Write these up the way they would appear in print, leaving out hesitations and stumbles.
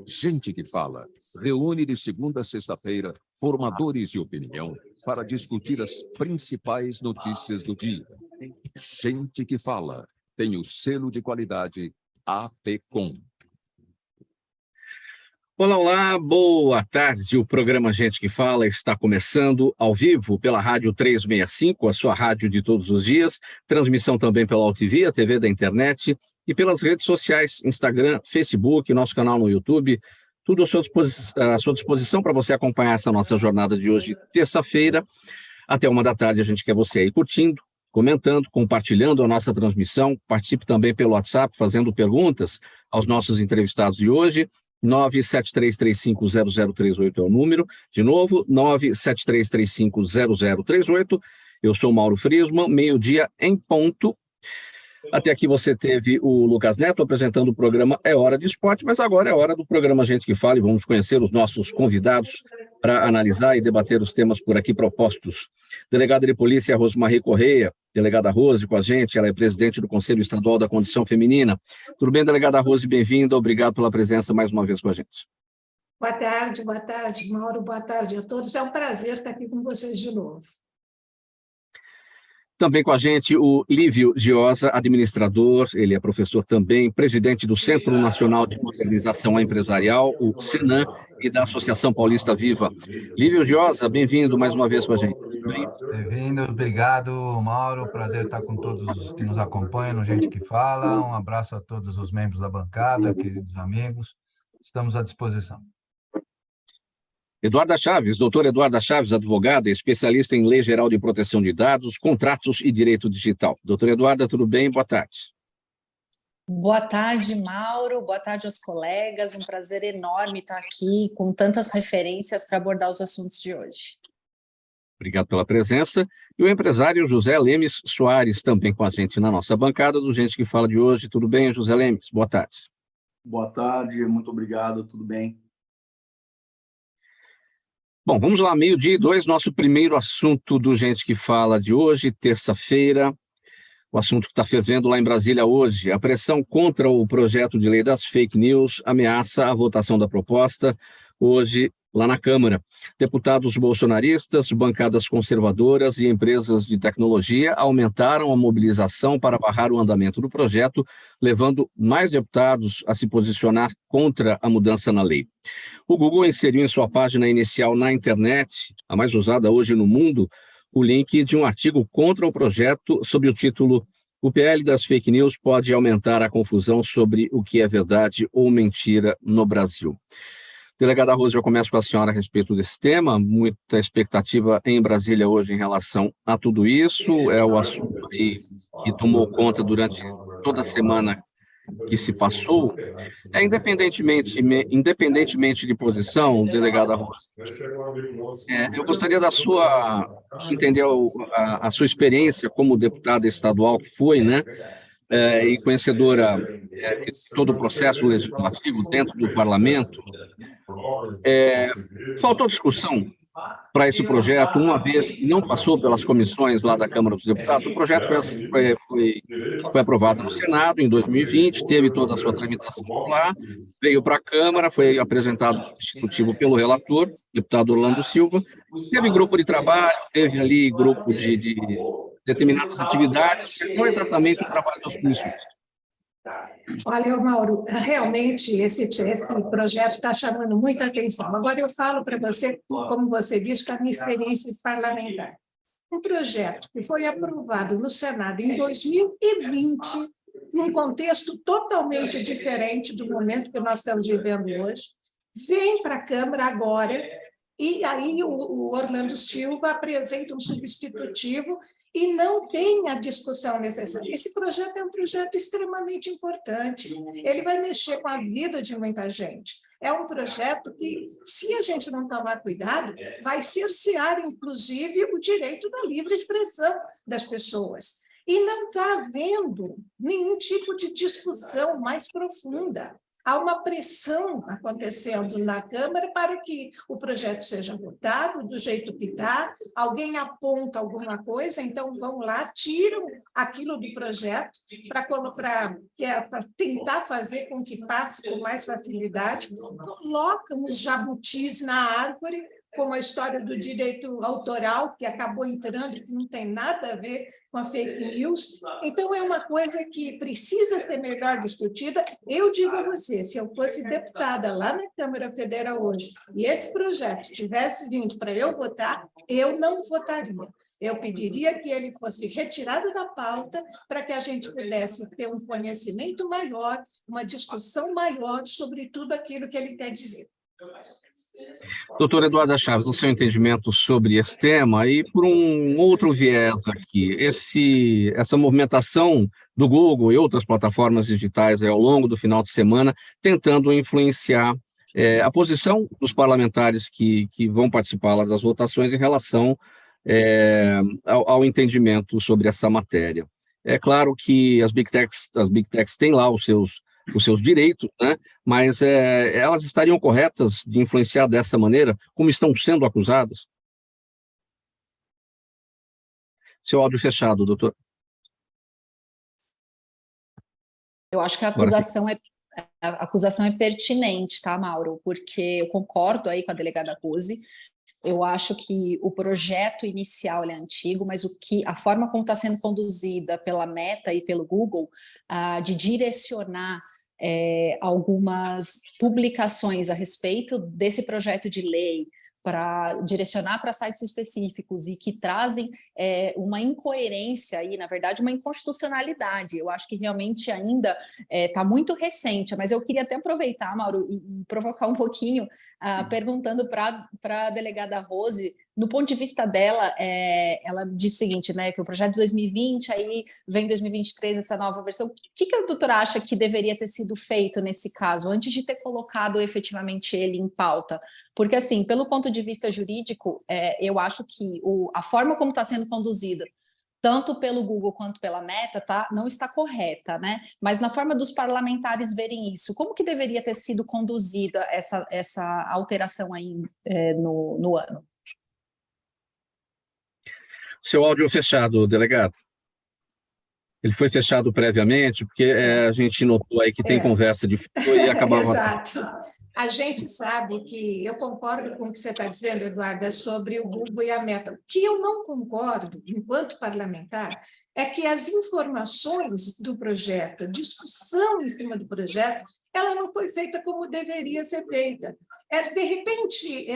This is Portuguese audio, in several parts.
Gente que Fala reúne de segunda a sexta-feira formadores de opinião para discutir as principais notícias do dia. Gente que Fala tem o selo de qualidade APCOM. Olá, olá, boa tarde. O programa Gente que Fala está começando ao vivo pela Rádio 365, a sua rádio de todos os dias, transmissão também pela UTV, a TV da internet, e pelas redes sociais, Instagram, Facebook, nosso canal no YouTube, tudo à sua disposição para você acompanhar essa nossa jornada de hoje, terça-feira, até 1h da tarde. A gente quer você aí curtindo, comentando, compartilhando a nossa transmissão. Participe também pelo WhatsApp, fazendo perguntas aos nossos entrevistados de hoje. 973350038 é o número. De novo, 973350038. Eu sou Mauro Friesman, meio-dia em ponto. Até aqui você teve o Lucas Neto apresentando o programa É Hora de Esporte, mas agora é hora do programa Gente que Fala e vamos conhecer os nossos convidados para analisar e debater os temas por aqui propostos. Delegada de Polícia Rosmarie Correia, delegada Rose com a gente, ela é presidente do Conselho Estadual da Condição Feminina. Tudo bem, delegada Rose? Bem-vinda, obrigado pela presença mais uma vez com a gente. Boa tarde, Mauro, boa tarde a todos. É um prazer estar aqui com vocês de novo. Também com a gente o Lívio Giosa, administrador, ele é professor também, presidente do Centro Nacional de Modernização Empresarial, o Senan, e da Associação Paulista Viva. Lívio Giosa, bem-vindo mais uma vez com a gente. Bem-vindo, obrigado, Mauro, prazer estar com todos que nos acompanham no Gente que Fala, um abraço a todos os membros da bancada, queridos amigos, estamos à disposição. Eduarda Chaves, doutora Eduarda Chaves, advogada, especialista em Lei Geral de Proteção de Dados, Contratos e Direito Digital. Doutora Eduarda, tudo bem? Boa tarde. Boa tarde, Mauro. Boa tarde aos colegas. Um prazer enorme estar aqui com tantas referências para abordar os assuntos de hoje. Obrigado pela presença. E o empresário José Lemes Soares, também com a gente na nossa bancada do Gente que Fala de hoje. Tudo bem, José Lemes? Boa tarde. Boa tarde, muito obrigado, tudo bem? Bom, vamos lá, 12h02, nosso primeiro assunto do Gente que Fala de hoje, terça-feira. O assunto que está fervendo lá em Brasília hoje, a pressão contra o projeto de lei das fake news ameaça a votação da proposta hoje lá na Câmara. Deputados bolsonaristas, bancadas conservadoras e empresas de tecnologia aumentaram a mobilização para barrar o andamento do projeto, levando mais deputados a se posicionar contra a mudança na lei. O Google inseriu em sua página inicial na internet, a mais usada hoje no mundo, o link de um artigo contra o projeto sob o título "O PL das fake news pode aumentar a confusão sobre o que é verdade ou mentira no Brasil". Delegada Rose, eu começo com a senhora a respeito desse tema, muita expectativa em Brasília hoje em relação a tudo isso, é o assunto aí que tomou conta durante toda a semana que se passou. Independentemente de posição, delegada Rose, eu gostaria de entender a sua experiência como deputada estadual que foi, né? E conhecedora de todo o processo legislativo dentro do parlamento. Faltou discussão para esse projeto, uma vez que não passou pelas comissões lá da Câmara dos Deputados. O projeto foi aprovado no Senado em 2020, teve toda a sua tramitação lá, veio para a Câmara, foi apresentado ao Executivo pelo relator, deputado Orlando Silva, teve grupo de trabalho, teve ali grupo de determinadas atividades, mas não exatamente o trabalho das comissões. Olha, Mauro, realmente esse projeto está chamando muita atenção. Agora eu falo para você, como você disse, com a minha experiência parlamentar. Um projeto que foi aprovado no Senado em 2020, num contexto totalmente diferente do momento que nós estamos vivendo hoje, vem para a Câmara agora, e aí o Orlando Silva apresenta um substitutivo e não tem a discussão necessária. Esse projeto é um projeto extremamente importante, ele vai mexer com a vida de muita gente. É um projeto que, se a gente não tomar cuidado, vai cercear, inclusive, o direito da livre expressão das pessoas. E não está havendo nenhum tipo de discussão mais profunda. Há uma pressão acontecendo na Câmara para que o projeto seja votado do jeito que está, alguém aponta alguma coisa, então vão lá, tiram aquilo do projeto para tentar fazer com que passe com mais facilidade, colocam os jabutis na árvore, como a história do direito autoral, que acabou entrando, que não tem nada a ver com a fake news. Então, é uma coisa que precisa ser melhor discutida. Eu digo a você, se eu fosse deputada lá na Câmara Federal hoje, e esse projeto tivesse vindo para eu votar, eu não votaria. Eu pediria que ele fosse retirado da pauta para que a gente pudesse ter um conhecimento maior, uma discussão maior sobre tudo aquilo que ele quer dizer. Doutora Eduarda Chaves, no seu entendimento sobre esse tema, e por um outro viés aqui, essa movimentação do Google e outras plataformas digitais ao longo do final de semana, tentando influenciar a posição dos parlamentares que vão participar lá das votações em relação ao entendimento sobre essa matéria. É claro que as Big Techs têm lá os seus direitos, né? Mas elas estariam corretas de influenciar dessa maneira, como estão sendo acusadas? Seu áudio fechado, doutor. Eu acho que a acusação é pertinente, tá, Mauro? Porque eu concordo aí com a delegada Rose. Eu acho que o projeto inicial é antigo, mas a forma como está sendo conduzida pela Meta e pelo Google, de direcionar algumas publicações a respeito desse projeto de lei, para direcionar para sites específicos e que trazem uma incoerência aí, na verdade, uma inconstitucionalidade. Eu acho que realmente ainda está muito recente, mas eu queria até aproveitar, Mauro, e provocar um pouquinho, perguntando para a delegada Rose, no ponto de vista dela, ela diz o seguinte, né, que o projeto de 2020, aí vem 2023, essa nova versão. O que a doutora acha que deveria ter sido feito nesse caso, antes de ter colocado efetivamente ele em pauta? Porque, assim, pelo ponto de vista jurídico, eu acho que a forma como está sendo conduzida, tanto pelo Google quanto pela Meta, não está correta, né? Mas na forma dos parlamentares verem isso, como que deveria ter sido conduzida essa alteração aí no ano? Seu áudio fechado, delegado. Ele foi fechado previamente, porque a gente notou aí que tem conversa de fundo e acabava... Exato. A gente sabe que, eu concordo com o que você está dizendo, Eduarda, sobre o Google e a Meta. O que eu não concordo, enquanto parlamentar, é que as informações do projeto, a discussão em cima do projeto, ela não foi feita como deveria ser feita. De repente,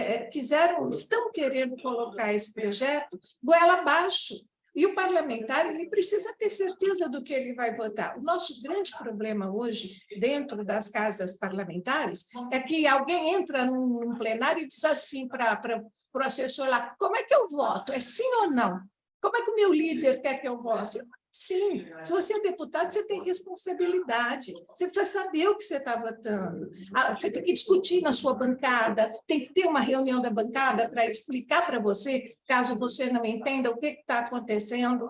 estão querendo colocar esse projeto goela abaixo. E o parlamentar ele precisa ter certeza do que ele vai votar. O nosso grande problema hoje, dentro das casas parlamentares, é que alguém entra num plenário e diz assim para o assessor lá, como é que eu voto? É sim ou não? Como é que o meu líder quer que eu vote? Sim, se você é deputado, você tem responsabilidade, você precisa saber o que você está votando, você tem que discutir na sua bancada, tem que ter uma reunião da bancada para explicar para você, caso você não entenda o que está acontecendo.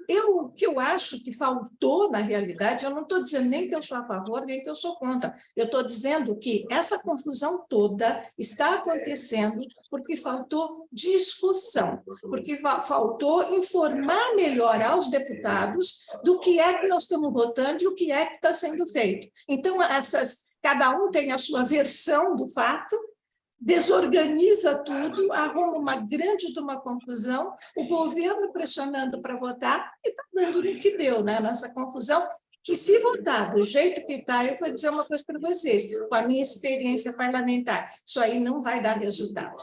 O que eu acho que faltou, na realidade, eu não estou dizendo nem que eu sou a favor, nem que eu sou contra. Eu estou dizendo que essa confusão toda está acontecendo porque faltou discussão, porque faltou informar melhor aos deputados do que é que nós estamos votando e o que é que está sendo feito. Então, cada um tem a sua versão do fato, desorganiza tudo, arruma uma grande confusão, o governo pressionando para votar e está dando no que deu, né? Nessa confusão, que se votar do jeito que está, eu vou dizer uma coisa para vocês, com a minha experiência parlamentar, isso aí não vai dar resultado.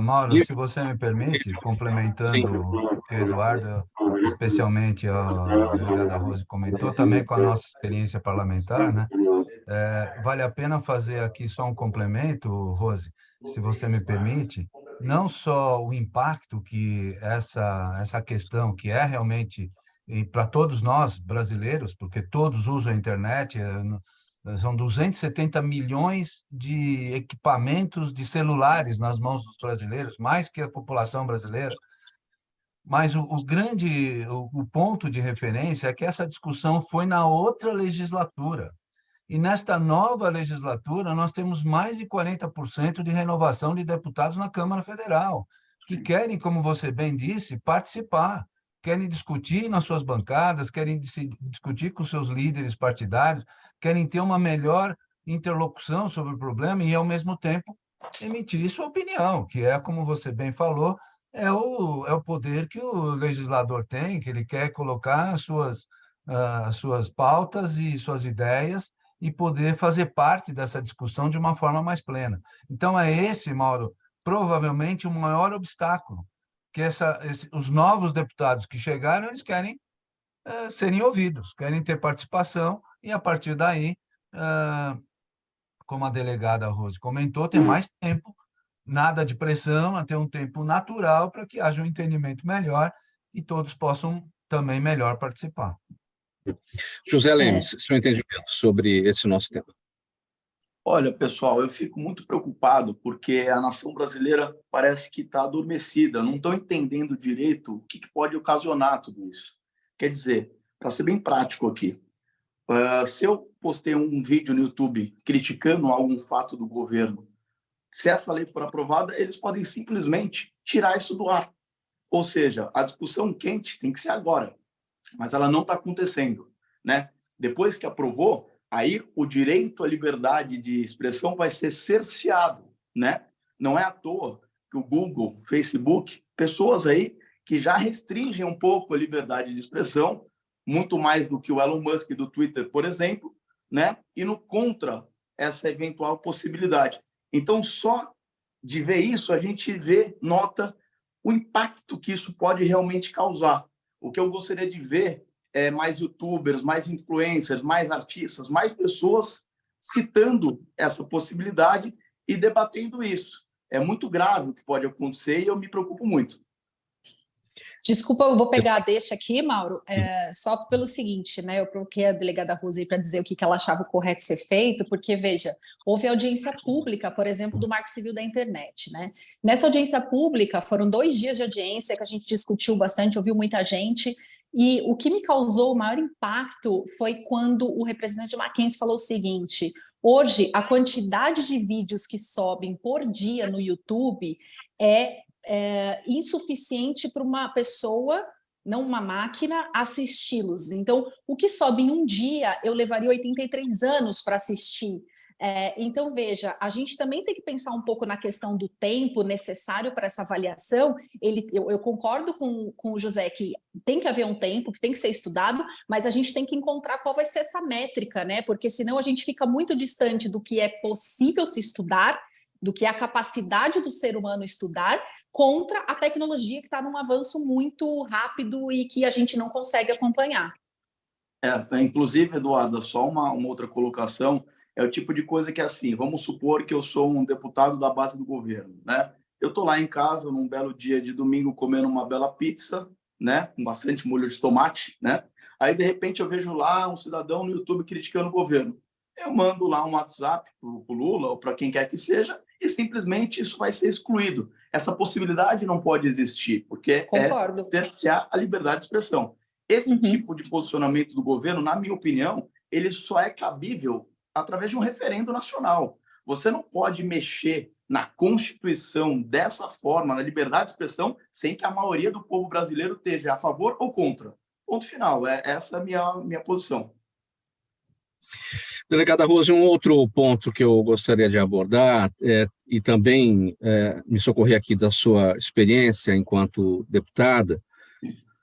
Mauro, se você me permite, complementando o que a Eduarda, especialmente a delegada Rose comentou, também com a nossa experiência parlamentar, né? Vale a pena fazer aqui só um complemento, Rose, se você me permite, não só o impacto que essa questão, que é realmente para todos nós brasileiros, porque todos usam a internet, são 270 milhões de equipamentos de celulares nas mãos dos brasileiros, mais que a população brasileira. Mas o ponto de referência é que essa discussão foi na outra legislatura. E nesta nova legislatura, nós temos mais de 40% de renovação de deputados na Câmara Federal, que querem, como você bem disse, participar, querem discutir nas suas bancadas, querem discutir com seus líderes partidários, querem ter uma melhor interlocução sobre o problema e, ao mesmo tempo, emitir sua opinião, que é, como você bem falou, é o poder que o legislador tem, que ele quer colocar as suas pautas e suas ideias e poder fazer parte dessa discussão de uma forma mais plena. Então, é esse, Mauro, provavelmente o maior obstáculo, que os novos deputados que chegaram, eles querem serem ouvidos, querem ter participação, e, a partir daí, como a delegada Rose comentou, ter mais tempo, nada de pressão, a ter um tempo natural para que haja um entendimento melhor e todos possam também melhor participar. José Lemes, seu entendimento sobre esse nosso tema. Olha, pessoal, eu fico muito preocupado porque a nação brasileira parece que está adormecida, não estão entendendo direito o que pode ocasionar tudo isso. Quer dizer, para ser bem prático aqui, se eu postei um vídeo no YouTube criticando algum fato do governo, se essa lei for aprovada, eles podem simplesmente tirar isso do ar. Ou seja, a discussão quente tem que ser agora, mas ela não está acontecendo, né? Depois que aprovou, aí o direito à liberdade de expressão vai ser cerceado, né? Não é à toa que o Google, Facebook, pessoas aí que já restringem um pouco a liberdade de expressão, muito mais do que o Elon Musk do Twitter, por exemplo, né? Indo contra essa eventual possibilidade. Então, só de ver isso, a gente nota o impacto que isso pode realmente causar. O que eu gostaria de ver é mais youtubers, mais influencers, mais artistas, mais pessoas citando essa possibilidade e debatendo isso. É muito grave o que pode acontecer e eu me preocupo muito. Desculpa, eu vou pegar a deixa aqui, Mauro, só pelo seguinte, né? Eu provoquei a delegada Rose para dizer o que ela achava correto ser feito, porque, veja, houve audiência pública, por exemplo, do Marco Civil da Internet, né? Nessa audiência pública, foram 2 dias de audiência que a gente discutiu bastante, ouviu muita gente, e o que me causou o maior impacto foi quando o representante Mackenzie falou o seguinte: hoje, a quantidade de vídeos que sobem por dia no YouTube é insuficiente para uma pessoa, não uma máquina, assisti-los. Então, o que sobe em um dia, eu levaria 83 anos para assistir. Então, veja, a gente também tem que pensar um pouco na questão do tempo necessário para essa avaliação. Eu concordo com o José que tem que haver um tempo, que tem que ser estudado, mas a gente tem que encontrar qual vai ser essa métrica, né? Porque senão a gente fica muito distante do que é possível se estudar, do que é a capacidade do ser humano estudar, contra a tecnologia que está num avanço muito rápido e que a gente não consegue acompanhar. Inclusive, Eduardo, só uma outra colocação, é o tipo de coisa que é assim, vamos supor que eu sou um deputado da base do governo, né? Eu estou lá em casa, num belo dia de domingo, comendo uma bela pizza, né? Com bastante molho de tomate, né? Aí, de repente, eu vejo lá um cidadão no YouTube criticando o governo. Eu mando lá um WhatsApp para o Lula ou para quem quer que seja e simplesmente isso vai ser excluído. Essa possibilidade não pode existir, porque Concordo. É cercear a liberdade de expressão. Esse tipo de posicionamento do governo, na minha opinião, ele só é cabível através de um referendo nacional. Você não pode mexer na Constituição dessa forma, na liberdade de expressão, sem que a maioria do povo brasileiro esteja a favor ou contra. Ponto final. Essa é a minha posição. Delegada Rose, um outro ponto que eu gostaria de abordar, e também me socorrer aqui da sua experiência enquanto deputada,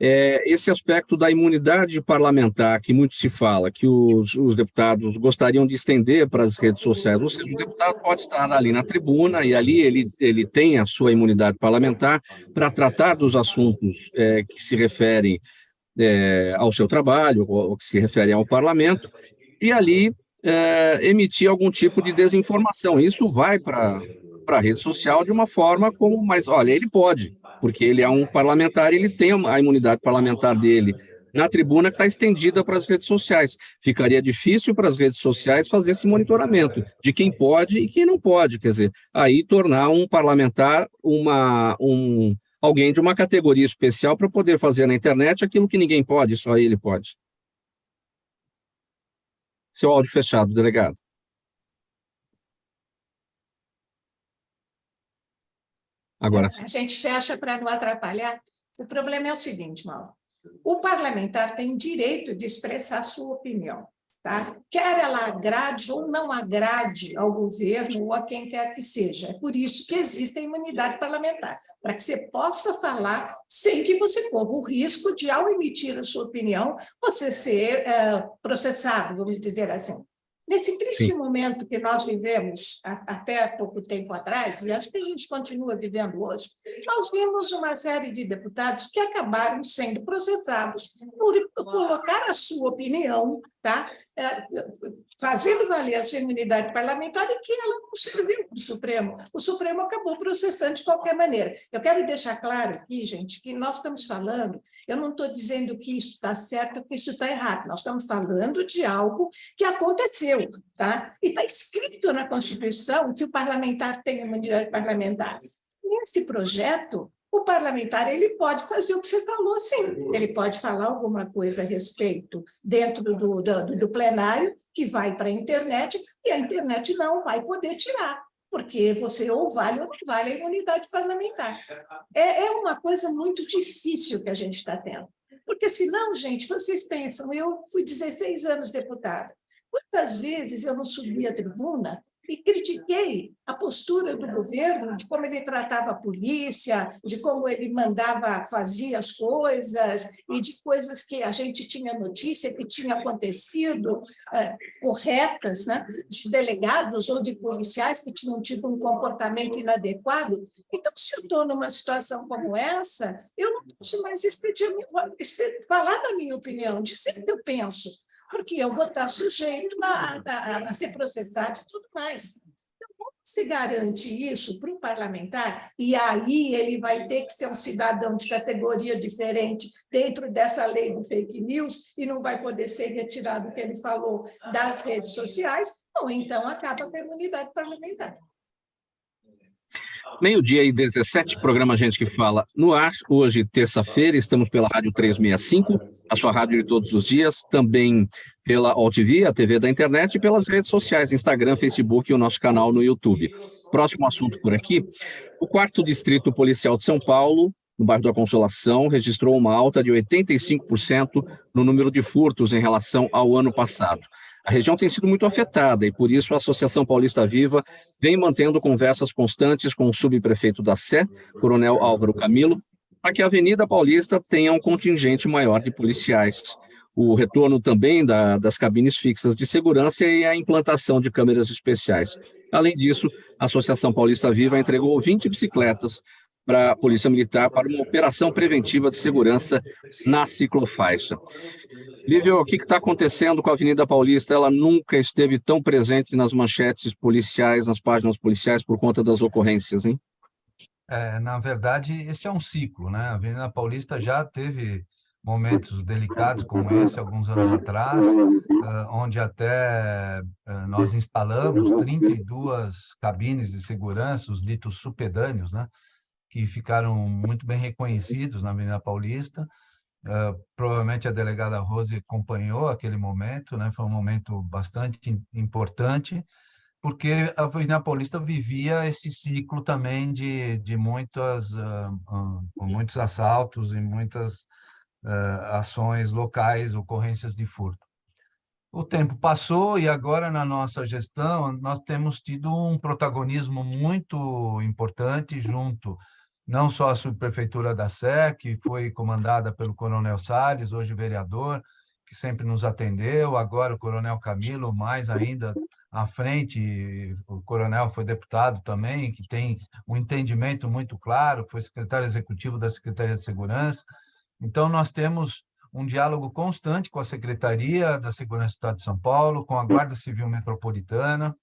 é esse aspecto da imunidade parlamentar, que muito se fala, que os deputados gostariam de estender para as redes sociais. Ou seja, o deputado pode estar ali na tribuna e ali ele tem a sua imunidade parlamentar para tratar dos assuntos que se referem ao seu trabalho, ou que se referem ao parlamento, e ali emitir algum tipo de desinformação. Isso vai para a rede social de uma forma como, mas olha, ele pode, porque ele é um parlamentar, ele tem a imunidade parlamentar dele na tribuna que está estendida para as redes sociais. Ficaria difícil para as redes sociais fazer esse monitoramento de quem pode e quem não pode, quer dizer, aí tornar um parlamentar alguém de uma categoria especial para poder fazer na internet aquilo que ninguém pode, só ele pode. Seu áudio fechado, delegado. Agora sim. A gente fecha para não atrapalhar. O problema é o seguinte, Mauro. O parlamentar tem direito de expressar a sua opinião, tá? Quer ela agrade ou não agrade ao governo ou a quem quer que seja. É por isso que existe a imunidade parlamentar, para que você possa falar sem que você corra o risco de, ao emitir a sua opinião, você ser processado, vamos dizer assim. Nesse triste Sim. momento que nós vivemos até pouco tempo atrás, e acho que a gente continua vivendo hoje, nós vimos uma série de deputados que acabaram sendo processados por colocar a sua opinião, tá? Fazendo valer a sua imunidade parlamentar e que ela não serviu para o Supremo. O Supremo acabou processando de qualquer maneira. Eu quero deixar claro aqui, gente, que nós estamos falando, eu não estou dizendo que isso está certo ou que isso está errado, nós estamos falando de algo que aconteceu, tá? E está escrito na Constituição que o parlamentar tem imunidade parlamentar. Nesse projeto, o parlamentar ele pode fazer o que você falou, sim. Ele pode falar alguma coisa a respeito dentro do plenário, que vai para a internet, e a internet não vai poder tirar, porque você ou vale ou não vale a imunidade parlamentar. É uma coisa muito difícil que a gente está tendo. Porque, senão, gente, vocês pensam, eu fui 16 anos deputada. Quantas vezes eu não subi à tribuna e critiquei a postura do governo, de como ele tratava a polícia, de como ele mandava fazer as coisas, e de coisas que a gente tinha notícia que tinha acontecido corretas, né? De delegados ou de policiais que tinham tido um comportamento inadequado. Então, se eu estou numa situação como essa, eu não posso mais falar da minha opinião, dizer o que eu penso, porque eu vou estar sujeito a ser processado e tudo mais. Então, como se garante isso para o parlamentar? E aí ele vai ter que ser um cidadão de categoria diferente dentro dessa lei do fake news e não vai poder ser retirado o que ele falou das redes sociais, ou então acaba com a imunidade parlamentar. 12h17, programa Gente que Fala no ar. Hoje, terça-feira, estamos pela Rádio 365, a sua rádio de todos os dias, também pela OTV, a TV da internet, e pelas redes sociais, Instagram, Facebook e o nosso canal no YouTube. Próximo assunto por aqui, o 4º Distrito Policial de São Paulo, no bairro da Consolação, registrou uma alta de 85% no número de furtos em relação ao ano passado. A região tem sido muito afetada e, por isso, a Associação Paulista Viva vem mantendo conversas constantes com o subprefeito da Sé, Coronel Álvaro Camilo, para que a Avenida Paulista tenha um contingente maior de policiais. O retorno também das cabines fixas de segurança e a implantação de câmeras especiais. Além disso, a Associação Paulista Viva entregou 20 bicicletas para a Polícia Militar para uma operação preventiva de segurança na ciclofaixa. Lívia, o que está acontecendo com a Avenida Paulista? Ela nunca esteve tão presente nas manchetes policiais, nas páginas policiais, por conta das ocorrências, hein? Na verdade, esse é um ciclo, né? A Avenida Paulista já teve momentos delicados como esse, alguns anos atrás, onde até nós instalamos 32 cabines de segurança, os ditos supedâneos, né? Que ficaram muito bem reconhecidos na Avenida Paulista. Provavelmente a delegada Rose acompanhou aquele momento, né? Foi um momento bastante importante, porque a Avenida Paulista vivia esse ciclo também de muitos assaltos e muitas ações locais, ocorrências de furto. O tempo passou e agora, na nossa gestão, nós temos tido um protagonismo muito importante junto não só a subprefeitura da Sé, que foi comandada pelo Coronel Salles, hoje vereador, que sempre nos atendeu, agora o Coronel Camilo, mais ainda à frente, o Coronel foi deputado também, que tem um entendimento muito claro, foi secretário executivo da Secretaria de Segurança. Então, nós temos um diálogo constante com a Secretaria da Segurança do Estado de São Paulo, com a Guarda Civil Metropolitana,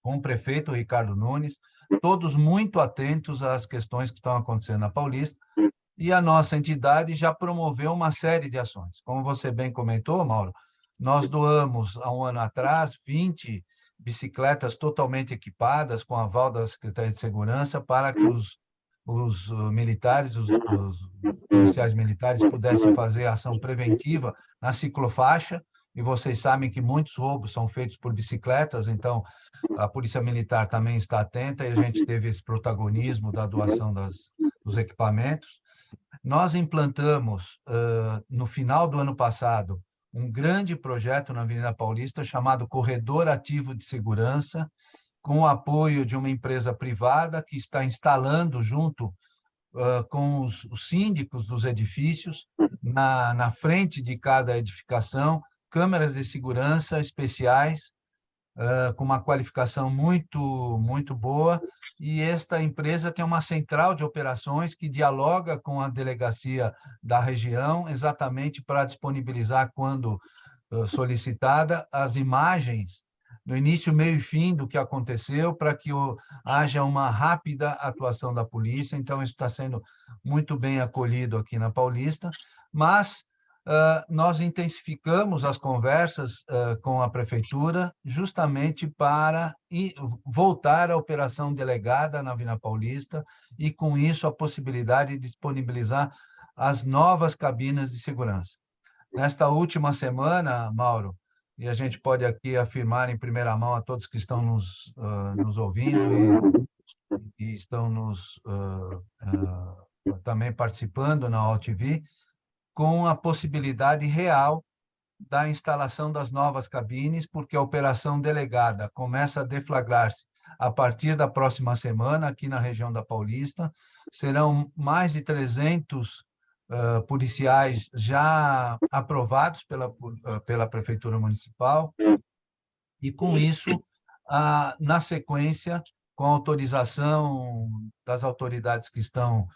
com o prefeito Ricardo Nunes, todos muito atentos às questões que estão acontecendo na Paulista, e a nossa entidade já promoveu uma série de ações. Como você bem comentou, Mauro, nós doamos, há um ano atrás, 20 bicicletas totalmente equipadas, com aval da Secretaria de Segurança, para que os militares, os policiais militares pudessem fazer ação preventiva na ciclofaixa. e vocês sabem que muitos roubos são feitos por bicicletas, então a Polícia Militar também está atenta e a gente teve esse protagonismo da doação dos equipamentos. Nós implantamos, no final do ano passado, um grande projeto na Avenida Paulista chamado Corredor Ativo de Segurança, com o apoio de uma empresa privada que está instalando junto com os síndicos dos edifícios, na frente de cada edificação, câmeras de segurança especiais, com uma qualificação muito boa, e esta empresa tem uma central de operações que dialoga com a delegacia da região, exatamente para disponibilizar, quando solicitada, as imagens no início, meio e fim do que aconteceu, para que haja uma rápida atuação da polícia. Então, isso está sendo muito bem acolhido aqui na Paulista, mas nós intensificamos as conversas com a prefeitura justamente para voltar à operação delegada na Avenida Paulista e, com isso, a possibilidade de disponibilizar as novas cabines de segurança. Nesta última semana, Mauro, e a gente pode aqui afirmar em primeira mão a todos que estão nos ouvindo e estão também participando na OTV, com a possibilidade real da instalação das novas cabines, porque a operação delegada começa a deflagrar-se a partir da próxima semana, aqui na região da Paulista. Serão mais de 300 policiais já aprovados pela Prefeitura Municipal, e com isso, na sequência, com a autorização das autoridades que estão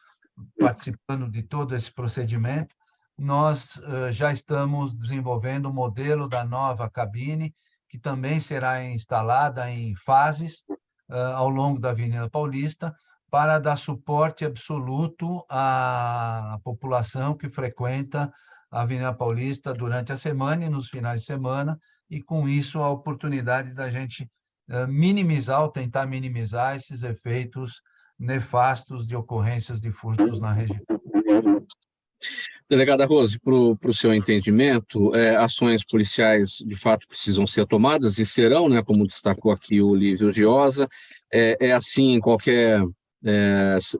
participando de todo esse procedimento, nós já estamos desenvolvendo o modelo da nova cabine, que também será instalada em fases ao longo da Avenida Paulista, para dar suporte absoluto à população que frequenta a Avenida Paulista durante a semana e nos finais de semana, e com isso a oportunidade da gente minimizar ou tentar minimizar esses efeitos nefastos de ocorrências de furtos na região. Delegada Rose, para o seu entendimento, ações policiais de fato precisam ser tomadas e serão, né, como destacou aqui o Lívio Giosa, é assim em qualquer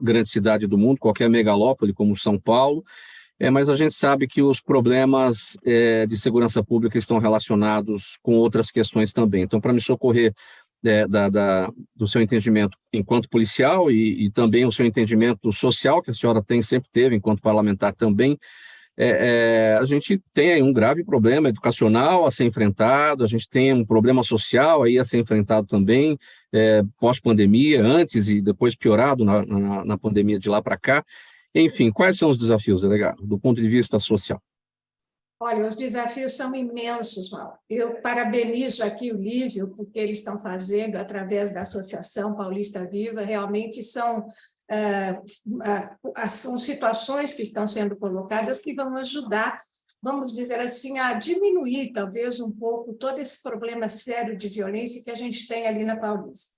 grande cidade do mundo, qualquer megalópole como São Paulo, mas a gente sabe que os problemas de segurança pública estão relacionados com outras questões também. Então, para me socorrer do seu entendimento enquanto policial e também o seu entendimento social, que a senhora sempre teve enquanto parlamentar também, a gente tem aí um grave problema educacional a ser enfrentado, a gente tem um problema social aí a ser enfrentado também, pós-pandemia, antes e depois piorado na pandemia de lá para cá. Enfim, quais são os desafios, delegado, do ponto de vista social? Olha, os desafios são imensos, Mauro. Eu parabenizo aqui o Lívio, porque eles estão fazendo, através da Associação Paulista Viva, realmente são situações que estão sendo colocadas que vão ajudar, vamos dizer assim, a diminuir, talvez, um pouco todo esse problema sério de violência que a gente tem ali na Paulista.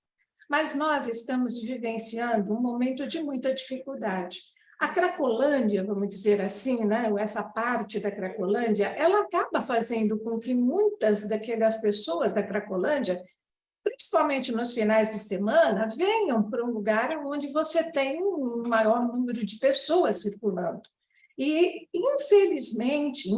Mas nós estamos vivenciando um momento de muita dificuldade. A Cracolândia, vamos dizer assim, né, essa parte da Cracolândia, ela acaba fazendo com que muitas das pessoas da Cracolândia, principalmente nos finais de semana, venham para um lugar onde você tem um maior número de pessoas circulando. E, infelizmente,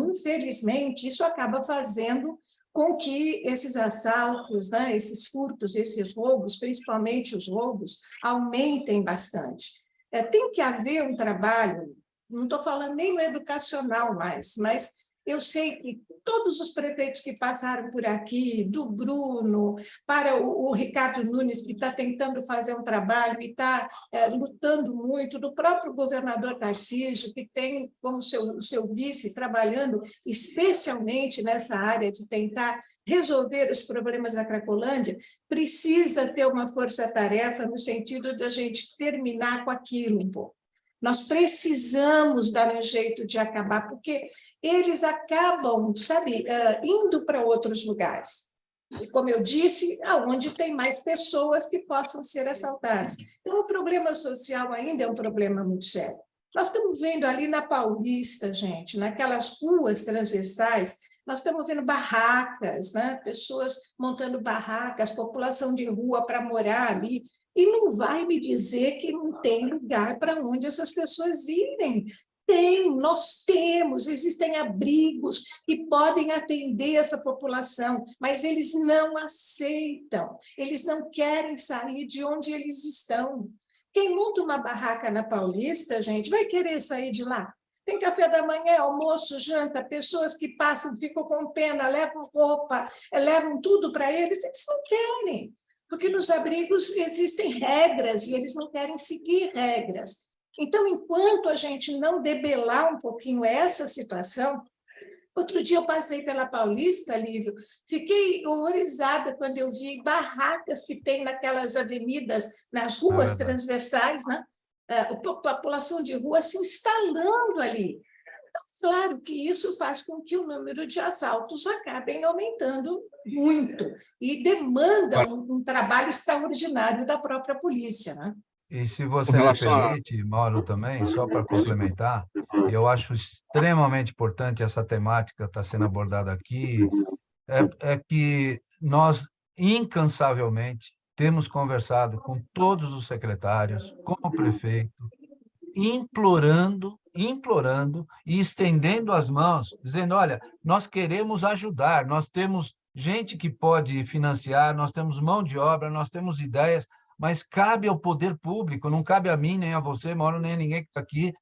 isso acaba fazendo com que esses assaltos, né, esses furtos, esses roubos, principalmente os roubos, aumentem bastante. Tem que haver um trabalho, não estou falando nem no educacional mais, mas eu sei que todos os prefeitos que passaram por aqui, do Bruno, para o Ricardo Nunes, que está tentando fazer um trabalho e está lutando muito, do próprio governador Tarcísio, que tem como seu vice trabalhando especialmente nessa área de tentar resolver os problemas da Cracolândia, precisa ter uma força-tarefa no sentido de a gente terminar com aquilo um pouco. Nós precisamos dar um jeito de acabar, porque eles acabam, sabe, indo para outros lugares. E, como eu disse, aonde tem mais pessoas que possam ser assaltadas. Então, o problema social ainda é um problema muito sério. Nós estamos vendo ali na Paulista, gente, naquelas ruas transversais, Nós estamos vendo barracas, né? Pessoas montando barracas, população de rua para morar ali, e não vai me dizer que não tem lugar para onde essas pessoas irem. Tem, nós temos, existem abrigos que podem atender essa população, mas eles não aceitam, eles não querem sair de onde eles estão. Quem monta uma barraca na Paulista, gente, vai querer sair de lá? Tem café da manhã, almoço, janta, pessoas que passam, ficam com pena, levam roupa, levam tudo para eles não querem, porque nos abrigos existem regras e eles não querem seguir regras. Então, enquanto a gente não debelar um pouquinho essa situação, outro dia eu passei pela Paulista, Lívio, fiquei horrorizada quando eu vi barracas que tem naquelas avenidas, nas ruas transversais, né? A população de rua se instalando ali. Então, claro que isso faz com que o número de assaltos acabem aumentando muito e demanda um trabalho extraordinário da própria polícia, né? E se você me permite, Mauro, também, só para complementar, eu acho extremamente importante essa temática estar sendo abordada aqui, é que nós, incansavelmente, temos conversado com todos os secretários, com o prefeito, implorando e estendendo as mãos, dizendo, olha, nós queremos ajudar, nós temos gente que pode financiar, nós temos mão de obra, nós temos ideias, mas cabe ao poder público, não cabe a mim, nem a você, Mauro, nem a ninguém que está aqui,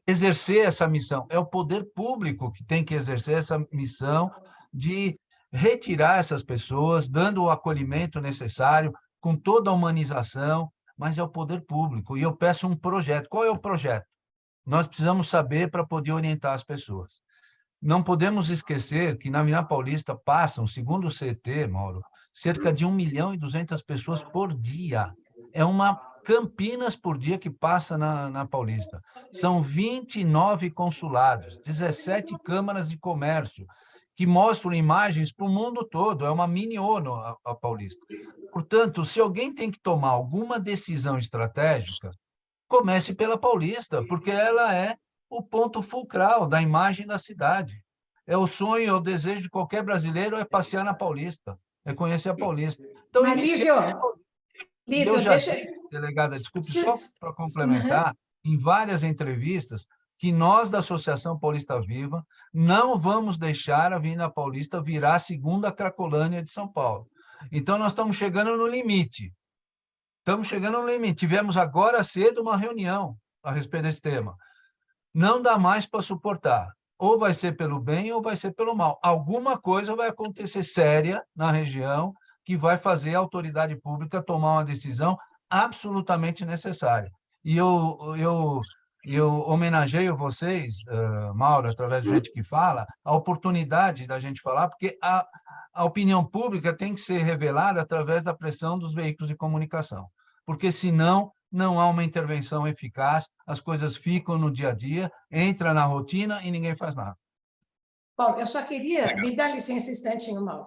exercer essa missão. É o poder público que tem que exercer essa missão de retirar essas pessoas, dando o acolhimento necessário, com toda a humanização, mas é o poder público. E eu peço um projeto. Qual é o projeto? Nós precisamos saber para poder orientar as pessoas. Não podemos esquecer que na Avenida Paulista passam, segundo o CT, Mauro, cerca de 1.200.000 pessoas por dia. É uma Campinas por dia que passa na Paulista. São 29 consulados, 17 câmaras de comércio, que mostram imagens para o mundo todo. É uma mini ONU a Paulista. Portanto, se alguém tem que tomar alguma decisão estratégica, comece pela Paulista, porque ela é o ponto fulcral da imagem da cidade. É o sonho, é o desejo de qualquer brasileiro é passear na Paulista, é conhecer a Paulista. Então, mas, Lívio, eu já disse, delegada, desculpe, só para complementar, em várias entrevistas, que nós, da Associação Paulista Viva, não vamos deixar a Avenida Paulista virar a segunda Cracolândia de São Paulo. Então, nós estamos chegando no limite. Tivemos agora cedo uma reunião a respeito desse tema. Não dá mais para suportar. Ou vai ser pelo bem ou vai ser pelo mal. Alguma coisa vai acontecer séria na região que vai fazer a autoridade pública tomar uma decisão absolutamente necessária. E eu homenageio vocês, Mauro, através de gente que fala, a oportunidade da gente falar, porque a opinião pública tem que ser revelada através da pressão dos veículos de comunicação, porque senão não há uma intervenção eficaz, as coisas ficam no dia a dia, entra na rotina e ninguém faz nada. Bom, eu só queria, me dá licença um instantinho, Mauro.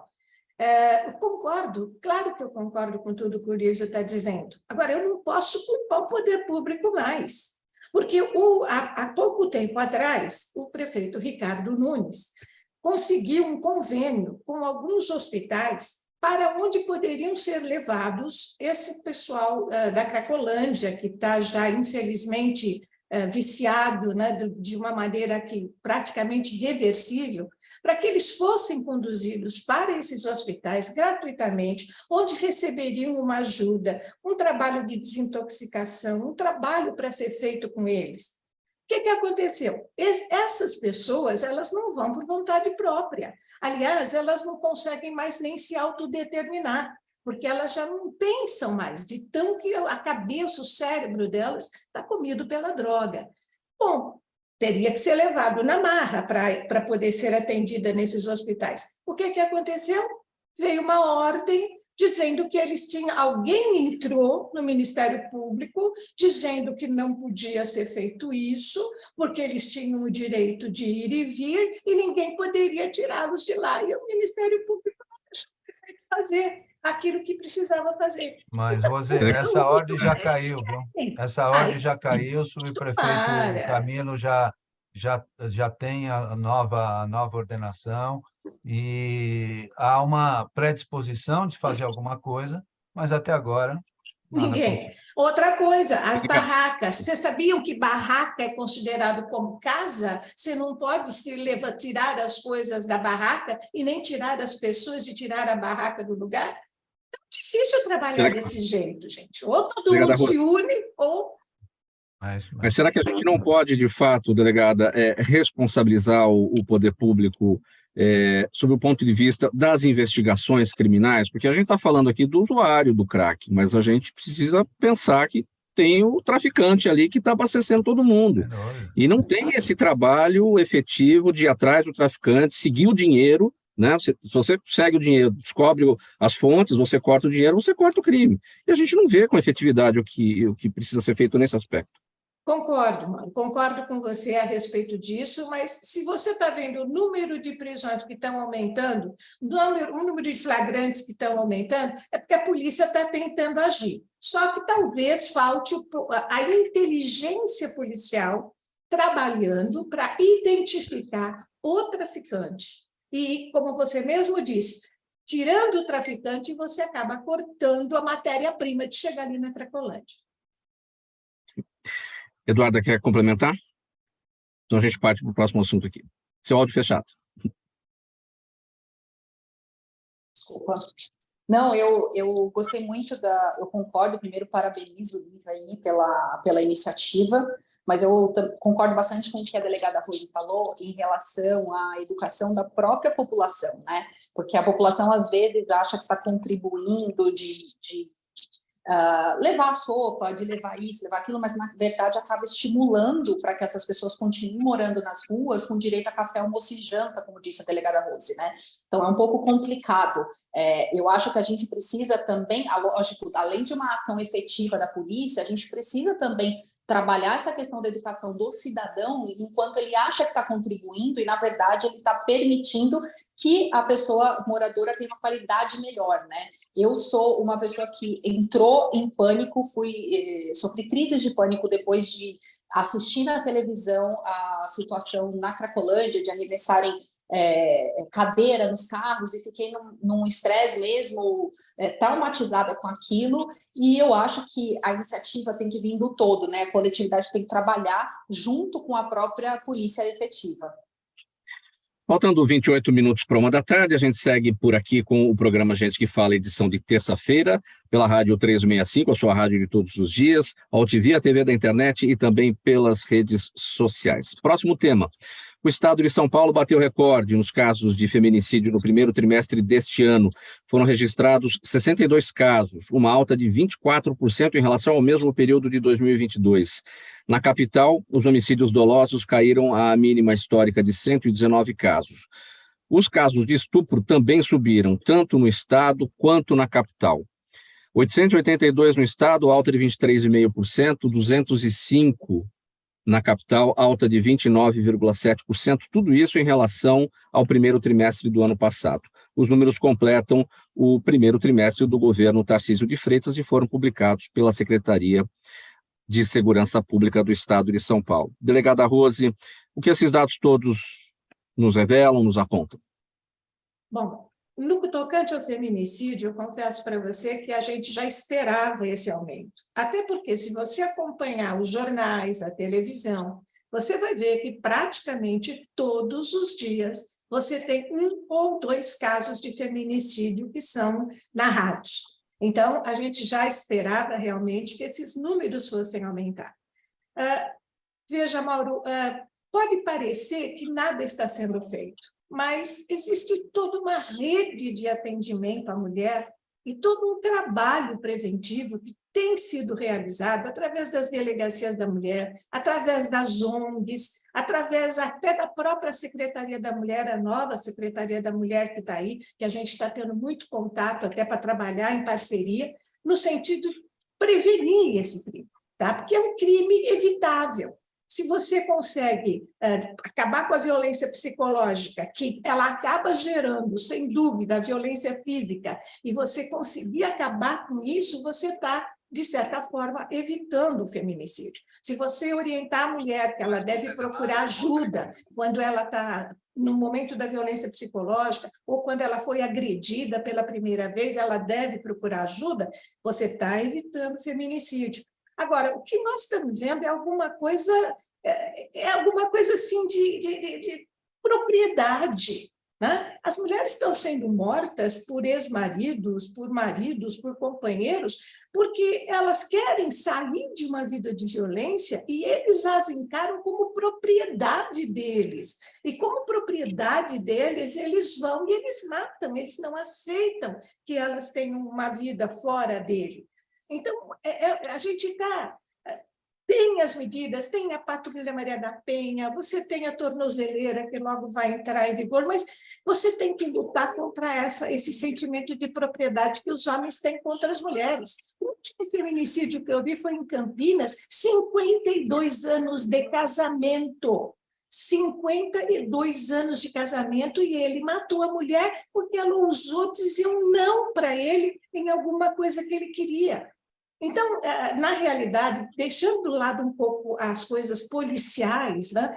Concordo, claro que eu concordo com tudo que o Lívio está dizendo. Agora, eu não posso culpar o poder público mais, porque há pouco tempo atrás, o prefeito Ricardo Nunes conseguiu um convênio com alguns hospitais para onde poderiam ser levados esse pessoal da Cracolândia, que está já, infelizmente, viciado, né, de uma maneira que praticamente irreversível, para que eles fossem conduzidos para esses hospitais gratuitamente, onde receberiam uma ajuda, um trabalho de desintoxicação, um trabalho para ser feito com eles. O que aconteceu? Essas pessoas, elas não vão por vontade própria. Aliás, elas não conseguem mais nem se autodeterminar, porque elas já não pensam mais, de tão que a cabeça, o cérebro delas está comido pela droga. Bom, teria que ser levado na marra para poder ser atendida nesses hospitais. O que aconteceu? Veio uma ordem dizendo que eles tinham... Alguém entrou no Ministério Público dizendo que não podia ser feito isso, porque eles tinham o direito de ir e vir e ninguém poderia tirá-los de lá. E o Ministério Público não deixou o prefeito fazer aquilo que precisava fazer. Mas, Rosê, essa ordem já caiu, viu? Essa ordem já caiu, o subprefeito Camilo já tem a nova ordenação. e há uma predisposição de fazer alguma coisa, mas até agora nada Ninguém. aconteceu. Outra coisa, as barracas. Vocês sabiam que barraca é considerado como casa? Você não pode tirar as coisas da barraca e nem tirar as pessoas e tirar a barraca do lugar? É difícil trabalhar desse jeito, gente. Ou todo mundo se une, ou... Mas será que a gente não pode, de fato, delegada, responsabilizar o poder público sob o ponto de vista das investigações criminais? Porque a gente está falando aqui do usuário do crack, mas a gente precisa pensar que tem o traficante ali que está abastecendo todo mundo. E não tem esse trabalho efetivo de ir atrás do traficante, seguir o dinheiro, né? Se você segue o dinheiro, descobre as fontes, você corta o dinheiro, você corta o crime. E a gente não vê com efetividade o que precisa ser feito nesse aspecto. Concordo, mano. Concordo com você a respeito disso, mas se você está vendo o número de prisões que estão aumentando, o número de flagrantes que estão aumentando, é porque a polícia está tentando agir. Só que talvez falte a inteligência policial trabalhando para identificar o traficante. E, como você mesmo disse, tirando o traficante, você acaba cortando a matéria-prima de chegar ali na Cracolândia. Eduarda, quer complementar? Então a gente parte para o próximo assunto aqui. Seu áudio fechado. Desculpa. Não, eu gostei muito eu concordo, primeiro parabenizo o Lívia aí pela iniciativa, mas eu concordo bastante com o que a delegada Rose falou em relação à educação da própria população, né? Porque a população às vezes acha que está contribuindo de levar a sopa, de levar isso, levar aquilo, mas na verdade acaba estimulando para que essas pessoas continuem morando nas ruas com direito a café, almoço e janta, como disse a delegada Rose, né? Então é um pouco complicado. Eu acho que a gente precisa também, lógico, além de uma ação efetiva da polícia, a gente precisa também trabalhar essa questão da educação do cidadão enquanto ele acha que está contribuindo e, na verdade, ele está permitindo que a pessoa moradora tenha uma qualidade melhor, né? Eu sou uma pessoa que entrou em pânico, sofri crises de pânico depois de assistir na televisão a situação na Cracolândia, de arremessarem cadeira nos carros, e fiquei num estresse mesmo, traumatizada com aquilo, e eu acho que a iniciativa tem que vir do todo, né? A coletividade tem que trabalhar junto com a própria polícia efetiva. Faltando 28 minutos para 13h, a gente segue por aqui com o programa Gente que Fala, edição de terça-feira, pela Rádio 365, a sua rádio de todos os dias, a UTV, a TV da internet e também pelas redes sociais. Próximo tema. O estado de São Paulo bateu recorde nos casos de feminicídio no primeiro trimestre deste ano. Foram registrados 62 casos, uma alta de 24% em relação ao mesmo período de 2022. Na capital, os homicídios dolosos caíram à mínima histórica de 119 casos. Os casos de estupro também subiram, tanto no estado quanto na capital. 882 no estado, alta de 23,5%, 205 na capital, alta de 29,7%, tudo isso em relação ao primeiro trimestre do ano passado. Os números completam o primeiro trimestre do governo Tarcísio de Freitas e foram publicados pela Secretaria de Segurança Pública do Estado de São Paulo. Delegada Rose, o que esses dados todos nos revelam, nos apontam? Bom, no tocante ao feminicídio, eu confesso para você que a gente já esperava esse aumento. Até porque, se você acompanhar os jornais, a televisão, você vai ver que praticamente todos os dias você tem 1 ou 2 casos de feminicídio que são narrados. Então, a gente já esperava realmente que esses números fossem aumentar. Veja, Mauro, pode parecer que nada está sendo feito, mas existe toda uma rede de atendimento à mulher e todo um trabalho preventivo que tem sido realizado através das delegacias da mulher, através das ONGs, através até da própria Secretaria da Mulher, a nova Secretaria da Mulher que está aí, que a gente está tendo muito contato até para trabalhar em parceria, no sentido de prevenir esse crime, tá? Porque é um crime evitável. Se você consegue acabar com a violência psicológica, que ela acaba gerando, sem dúvida, a violência física, e você conseguir acabar com isso, você está, de certa forma, evitando o feminicídio. Se você orientar a mulher que ela deve procurar ajuda quando ela está no momento da violência psicológica, ou quando ela foi agredida pela primeira vez, ela deve procurar ajuda, você está evitando feminicídio. Agora, o que nós estamos vendo é alguma coisa assim de propriedade, né? As mulheres estão sendo mortas por ex-maridos, por companheiros, porque elas querem sair de uma vida de violência e eles as encaram como propriedade deles. E como propriedade deles, eles vão e eles matam, eles não aceitam que elas tenham uma vida fora dele. Então, a gente está... Tem as medidas, tem a Patrulha Maria da Penha, você tem a tornozeleira que logo vai entrar em vigor, mas você tem que lutar contra esse sentimento de propriedade que os homens têm contra as mulheres. O último feminicídio que eu vi foi em Campinas, 52 anos de casamento. 52 anos de casamento e ele matou a mulher porque ela ousou dizer um não para ele em alguma coisa que ele queria. Então, na realidade, deixando do lado um pouco as coisas policiais, né?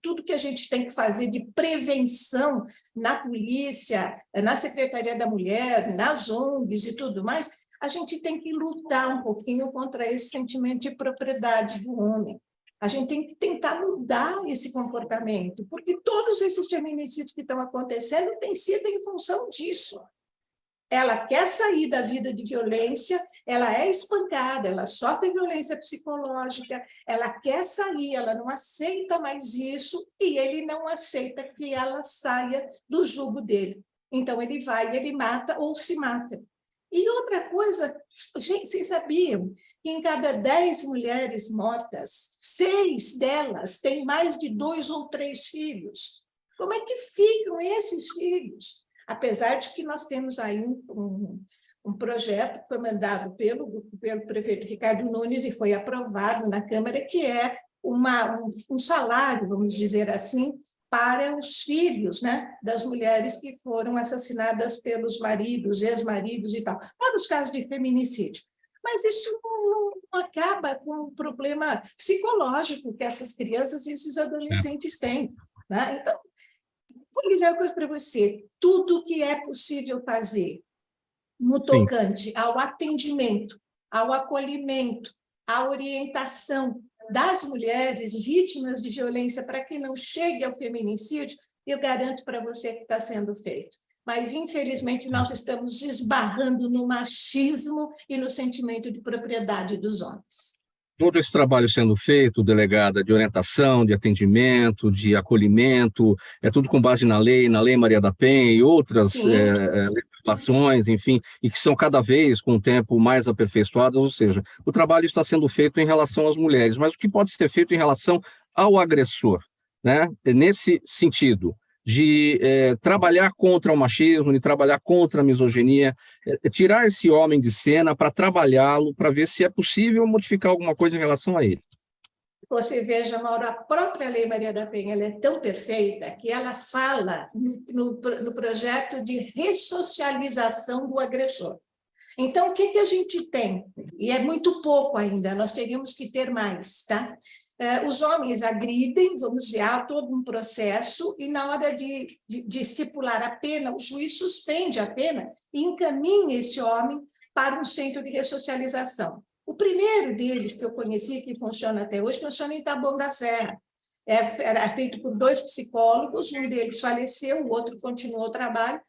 Tudo que a gente tem que fazer de prevenção na polícia, na Secretaria da Mulher, nas ONGs e tudo mais, a gente tem que lutar um pouquinho contra esse sentimento de propriedade do homem. A gente tem que tentar mudar esse comportamento, porque todos esses feminicídios que estão acontecendo têm sido em função disso. Ela quer sair da vida de violência, ela é espancada, ela sofre violência psicológica, ela quer sair, ela não aceita mais isso, e ele não aceita que ela saia do jugo dele. Então, ele vai, ele mata ou se mata. E outra coisa, gente, vocês sabiam que em cada 10 mulheres mortas, 6 delas têm mais de 2 ou 3 filhos? Como é que ficam esses filhos? Apesar de que nós temos aí um projeto que foi mandado pelo prefeito Ricardo Nunes e foi aprovado na Câmara, que é um salário, vamos dizer assim, para os filhos, né, das mulheres que foram assassinadas pelos maridos, ex-maridos e tal, para os casos de feminicídio. Mas isso não acaba com o problema psicológico que essas crianças e esses adolescentes têm, né? Então, vou dizer uma coisa para você, tudo que é possível fazer no tocante ao atendimento, ao acolhimento, à orientação das mulheres vítimas de violência para que não chegue ao feminicídio, eu garanto para você que está sendo feito. Mas, infelizmente, nós estamos esbarrando no machismo e no sentimento de propriedade dos homens. Todo esse trabalho sendo feito, delegada, de orientação, de atendimento, de acolhimento, é tudo com base na Lei Maria da Penha e outras legislações, enfim, e que são cada vez com o tempo mais aperfeiçoadas, ou seja, o trabalho está sendo feito em relação às mulheres, mas o que pode ser feito em relação ao agressor, né? Nesse sentido, de trabalhar contra o machismo, de trabalhar contra a misoginia, tirar esse homem de cena para trabalhá-lo, para ver se é possível modificar alguma coisa em relação a ele. Você veja, Mauro, a própria Lei Maria da Penha ela é tão perfeita que ela fala no projeto de ressocialização do agressor. Então, o que a gente tem? E é muito pouco ainda, nós teríamos que ter mais, tá? Os homens agridem, vamos dizer, há todo um processo, e na hora de estipular a pena, o juiz suspende a pena e encaminha esse homem para um centro de ressocialização. O primeiro deles que eu conheci, que funciona até hoje, funciona em Taboão da Serra. Era feito por 2 psicólogos, um deles faleceu, o outro continuou o trabalho.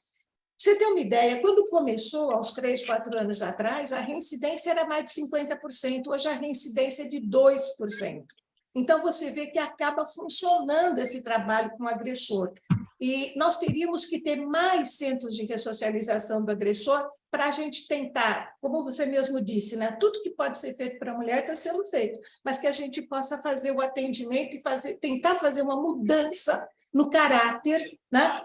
Você tem uma ideia, quando começou, há uns 3, 4 anos atrás, a reincidência era mais de 50%, hoje a reincidência é de 2%. Então, você vê que acaba funcionando esse trabalho com o agressor. E nós teríamos que ter mais centros de ressocialização do agressor para a gente tentar, como você mesmo disse, né? Tudo que pode ser feito para a mulher está sendo feito, mas que a gente possa fazer o atendimento e tentar fazer uma mudança no caráter, né,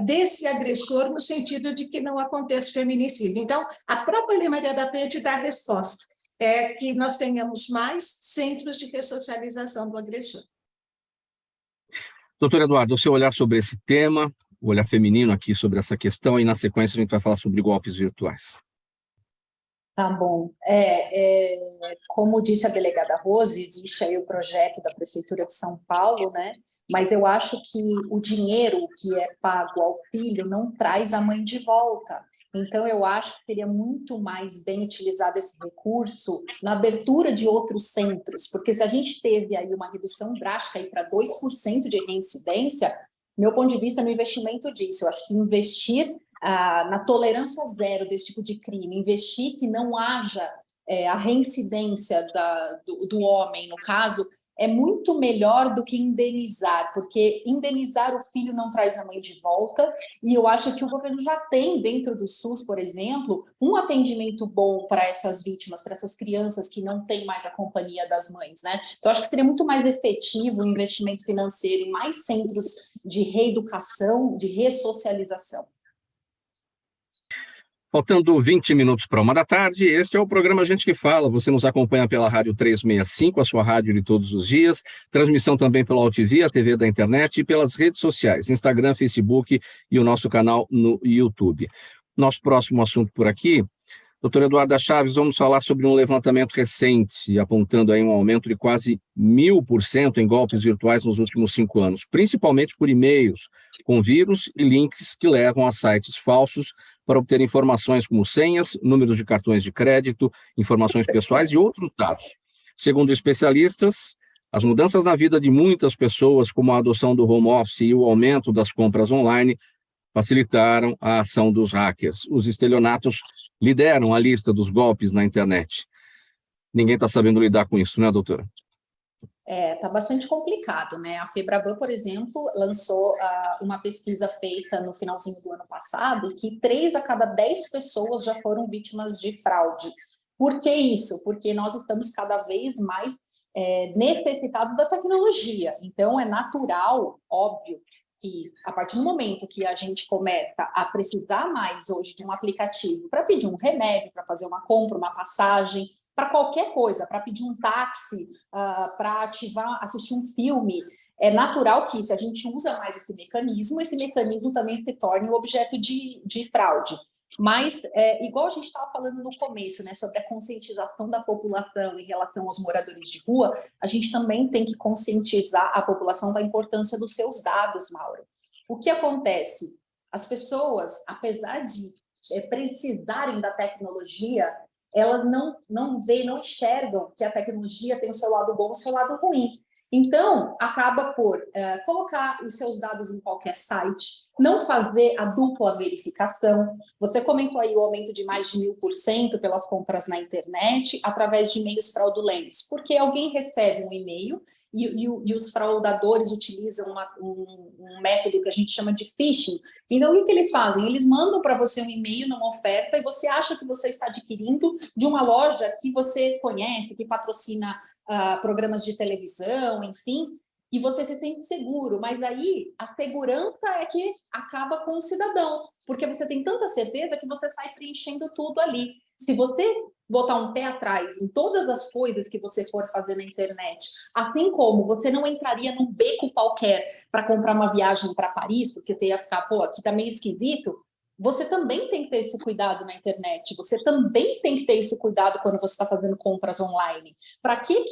desse agressor, no sentido de que não aconteça feminicídio. Então, a própria Lei Maria da Penha te dá a resposta. É que nós tenhamos mais centros de ressocialização do agressor. Doutor Eduardo, o seu olhar sobre esse tema, o olhar feminino aqui sobre essa questão, e na sequência a gente vai falar sobre golpes virtuais. Tá bom. Como disse a delegada Rose, existe aí o projeto da Prefeitura de São Paulo, né? Mas eu acho que o dinheiro que é pago ao filho não traz a mãe de volta. Então, eu acho que seria muito mais bem utilizado esse recurso na abertura de outros centros, porque se a gente teve aí uma redução drástica para 2% de reincidência, meu ponto de vista no investimento disso, eu acho que investir na tolerância zero desse tipo de crime, investir que não haja a reincidência do homem, no caso, é muito melhor do que indenizar, porque indenizar o filho não traz a mãe de volta, e eu acho que o governo já tem dentro do SUS, por exemplo, um atendimento bom para essas vítimas, para essas crianças que não têm mais a companhia das mães, né? Então, acho que seria muito mais efetivo o investimento financeiro em mais centros de reeducação, de ressocialização. Faltando 20 minutos para 13h, este é o programa Gente que Fala. Você nos acompanha pela Rádio 365, a sua rádio de todos os dias. Transmissão também pela AltV, a TV da internet, e pelas redes sociais, Instagram, Facebook e o nosso canal no YouTube. Nosso próximo assunto por aqui, doutora Eduarda Chaves, vamos falar sobre um levantamento recente, apontando aí um aumento de quase 1000% em golpes virtuais nos últimos 5 anos, principalmente por e-mails com vírus e links que levam a sites falsos para obter informações como senhas, números de cartões de crédito, informações pessoais e outros dados. Segundo especialistas, as mudanças na vida de muitas pessoas, como a adoção do home office e o aumento das compras online, facilitaram a ação dos hackers. Os estelionatos lideram a lista dos golpes na internet. Ninguém está sabendo lidar com isso, né, doutora? Está bastante complicado, né? A Febraban, por exemplo, lançou uma pesquisa feita no finalzinho do ano passado, que 3 a cada 10 pessoas já foram vítimas de fraude. Por que isso? Porque nós estamos cada vez mais necessitados da tecnologia. Então, é natural, óbvio, que a partir do momento que a gente começa a precisar mais hoje de um aplicativo para pedir um remédio, para fazer uma compra, uma passagem, para qualquer coisa, para pedir um táxi, para assistir um filme, é natural que, se a gente usa mais esse mecanismo também se torne um objeto de fraude. Mas, igual a gente estava falando no começo, né, sobre a conscientização da população em relação aos moradores de rua, a gente também tem que conscientizar a população da importância dos seus dados, Mauro. O que acontece? As pessoas, apesar de precisarem da tecnologia, elas não enxergam que a tecnologia tem o seu lado bom e o seu lado ruim. Então, acaba por colocar os seus dados em qualquer site, não fazer a dupla verificação. Você comentou aí o aumento de mais de 1000% pelas compras na internet, através de e-mails fraudulentos, porque alguém recebe um e-mail e os fraudadores utilizam um método que a gente chama de phishing. Então, o que eles fazem? Eles mandam para você um e-mail numa oferta e você acha que você está adquirindo de uma loja que você conhece, que patrocina programas de televisão, enfim, e você se sente seguro, mas aí a segurança é que acaba com o cidadão, porque você tem tanta certeza que você sai preenchendo tudo ali. Se você botar um pé atrás em todas as coisas que você for fazer na internet, assim como você não entraria num beco qualquer para comprar uma viagem para Paris, porque você ia ficar, aqui tá meio esquisito, você também tem que ter esse cuidado na internet, você também tem que ter esse cuidado quando você está fazendo compras online. Para que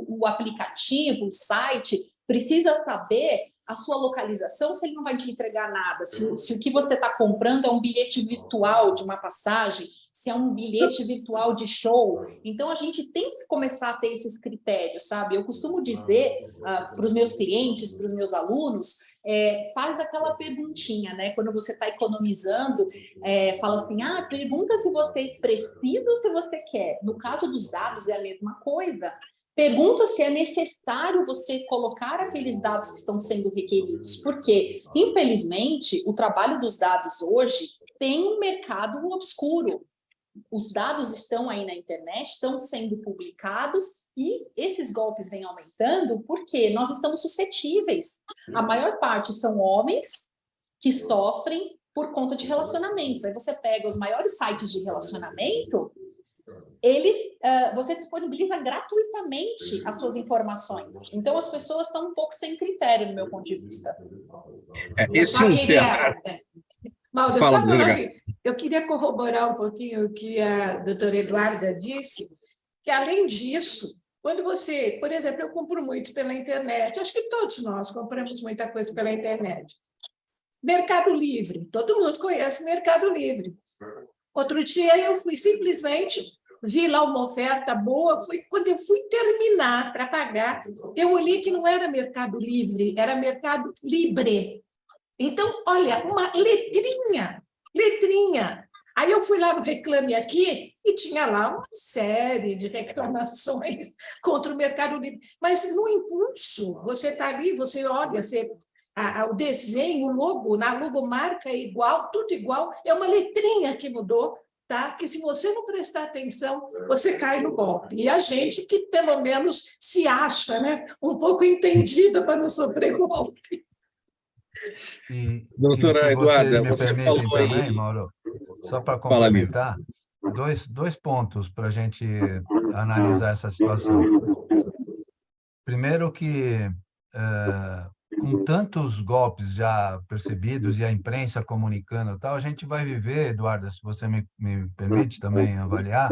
o aplicativo, o site, precisa saber a sua localização se ele não vai te entregar nada? Se o que você está comprando é um bilhete virtual de uma passagem, se é um bilhete virtual de show. Então, a gente tem que começar a ter esses critérios, sabe? Eu costumo dizer para os meus clientes, para os meus alunos, faz aquela perguntinha, né? Quando você está economizando, fala assim, pergunta se você precisa ou se você quer. No caso dos dados, é a mesma coisa. Pergunta se é necessário você colocar aqueles dados que estão sendo requeridos, porque, infelizmente, o trabalho dos dados hoje tem um mercado obscuro. Os dados estão aí na internet, estão sendo publicados e esses golpes vêm aumentando porque nós estamos suscetíveis. A maior parte são homens que sofrem por conta de relacionamentos. Aí você pega os maiores sites de relacionamento, você disponibiliza gratuitamente as suas informações. Então, as pessoas estão um pouco sem critério, no meu ponto de vista. Mauro, eu queria corroborar um pouquinho o que a doutora Eduarda disse, que, além disso, quando você, por exemplo, eu compro muito pela internet, acho que todos nós compramos muita coisa pela internet. Mercado Livre, todo mundo conhece Mercado Livre. Outro dia eu fui simplesmente, vi lá uma oferta boa, quando eu fui terminar para pagar, eu olhei que não era Mercado Livre, era Mercado Libre. Então, olha, uma letrinha. Aí eu fui lá no Reclame Aqui e tinha lá uma série de reclamações contra o Mercado Livre. Mas no impulso, você está ali, você olha, o desenho, o logo, na logomarca é igual, tudo igual, é uma letrinha que mudou, tá? Que se você não prestar atenção, você cai no golpe. E a gente que pelo menos se acha, né, um pouco entendida para não sofrer golpe. Doutora se Eduarda, vocês me você permitem falou aí... também, Mauro, só para Fala, amigo. complementar, dois pontos para a gente analisar essa situação. Primeiro que, com tantos golpes já percebidos e a imprensa comunicando e tal, a gente vai viver, Eduarda, se você me permite também avaliar,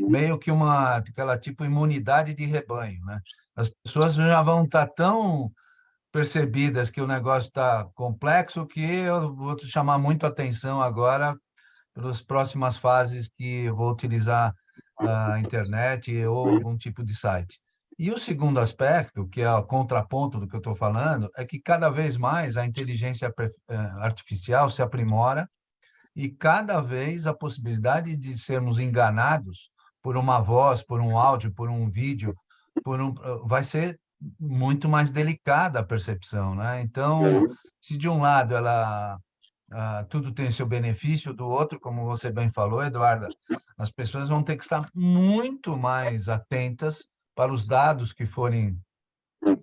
meio que aquela tipo imunidade de rebanho, né? As pessoas já vão estar tão percebidas que o negócio está complexo que eu vou te chamar muito a atenção agora pelas próximas fases que eu vou utilizar a internet ou algum tipo de site. E o segundo aspecto, que é o contraponto do que eu estou falando, é que cada vez mais a inteligência artificial se aprimora e cada vez a possibilidade de sermos enganados por uma voz, por um áudio, por um vídeo, vai ser muito mais delicada a percepção, né? Então, se de um lado tudo tem seu benefício, do outro, como você bem falou, Eduarda, as pessoas vão ter que estar muito mais atentas para os dados que forem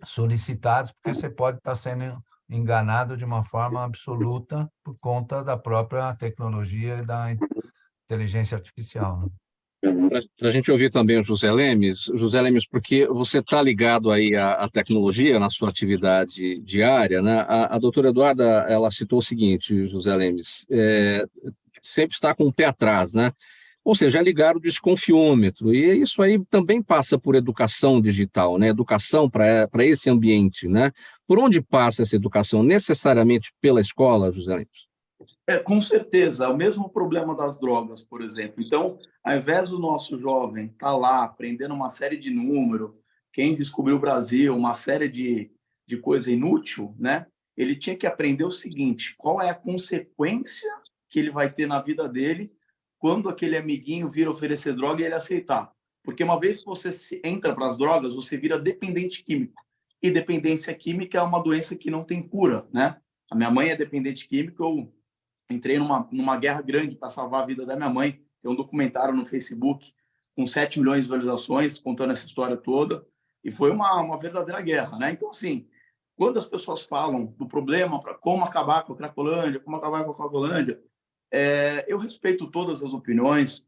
solicitados, porque você pode estar sendo enganado de uma forma absoluta por conta da própria tecnologia e da inteligência artificial, né? Para a gente ouvir também o José Lemes, porque você está ligado aí à tecnologia na sua atividade diária, né? A doutora Eduarda, ela citou o seguinte, José Lemes, sempre está com o pé atrás, né? Ou seja, é ligar o desconfiômetro, e isso aí também passa por educação digital, né? Educação para esse ambiente, né? Por onde passa essa educação? Necessariamente pela escola, José Lemes? Com certeza, é o mesmo problema das drogas, por exemplo. Então, ao invés do nosso jovem estar lá aprendendo uma série de números, quem descobriu o Brasil, uma série de coisa inútil, né? Ele tinha que aprender o seguinte: qual é a consequência que ele vai ter na vida dele quando aquele amiguinho vir oferecer droga e ele aceitar. Porque uma vez que você entra para as drogas, você vira dependente químico. E dependência química é uma doença que não tem cura, né? A minha mãe é dependente química, eu entrei numa guerra grande para salvar a vida da minha mãe. Tem um documentário no Facebook com 7 milhões de visualizações contando essa história toda. E foi uma verdadeira guerra, né? Então, assim, quando as pessoas falam do problema para como acabar com a Cracolândia, eu respeito todas as opiniões,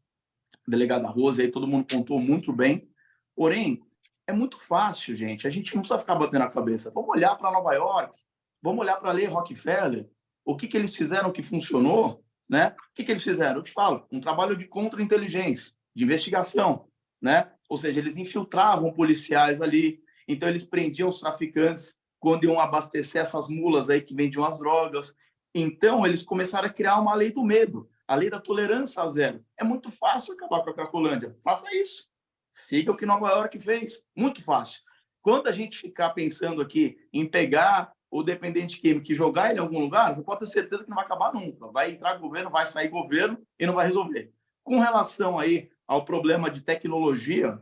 a delegada Rose, aí todo mundo contou muito bem. Porém, é muito fácil, gente. A gente não precisa ficar batendo a cabeça. Vamos olhar para Nova York, vamos olhar para a lei Rockefeller. O que eles fizeram que funcionou, né? O que eles fizeram? Eu te falo, um trabalho de contra-inteligência, de investigação, né? Ou seja, eles infiltravam policiais ali, então eles prendiam os traficantes quando iam abastecer essas mulas aí que vendiam as drogas. Então, eles começaram a criar uma lei do medo, a lei da tolerância a zero. É muito fácil acabar com a Cracolândia. Faça isso. Siga o que Nova York fez. Muito fácil. Quando a gente ficar pensando aqui em pegar o dependente químico e jogar ele em algum lugar, você pode ter certeza que não vai acabar nunca. Vai entrar governo, vai sair governo e não vai resolver. Com relação aí ao problema de tecnologia,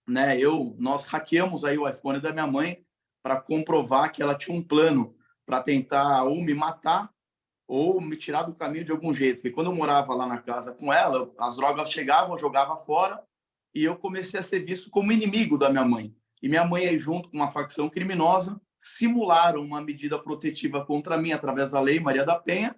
né, nós hackeamos aí o iPhone da minha mãe para comprovar que ela tinha um plano para tentar ou me matar ou me tirar do caminho de algum jeito. Porque quando eu morava lá na casa com ela, as drogas chegavam, eu jogava fora, e eu comecei a ser visto como inimigo da minha mãe. E minha mãe, aí, junto com uma facção criminosa, simularam uma medida protetiva contra mim através da Lei Maria da Penha,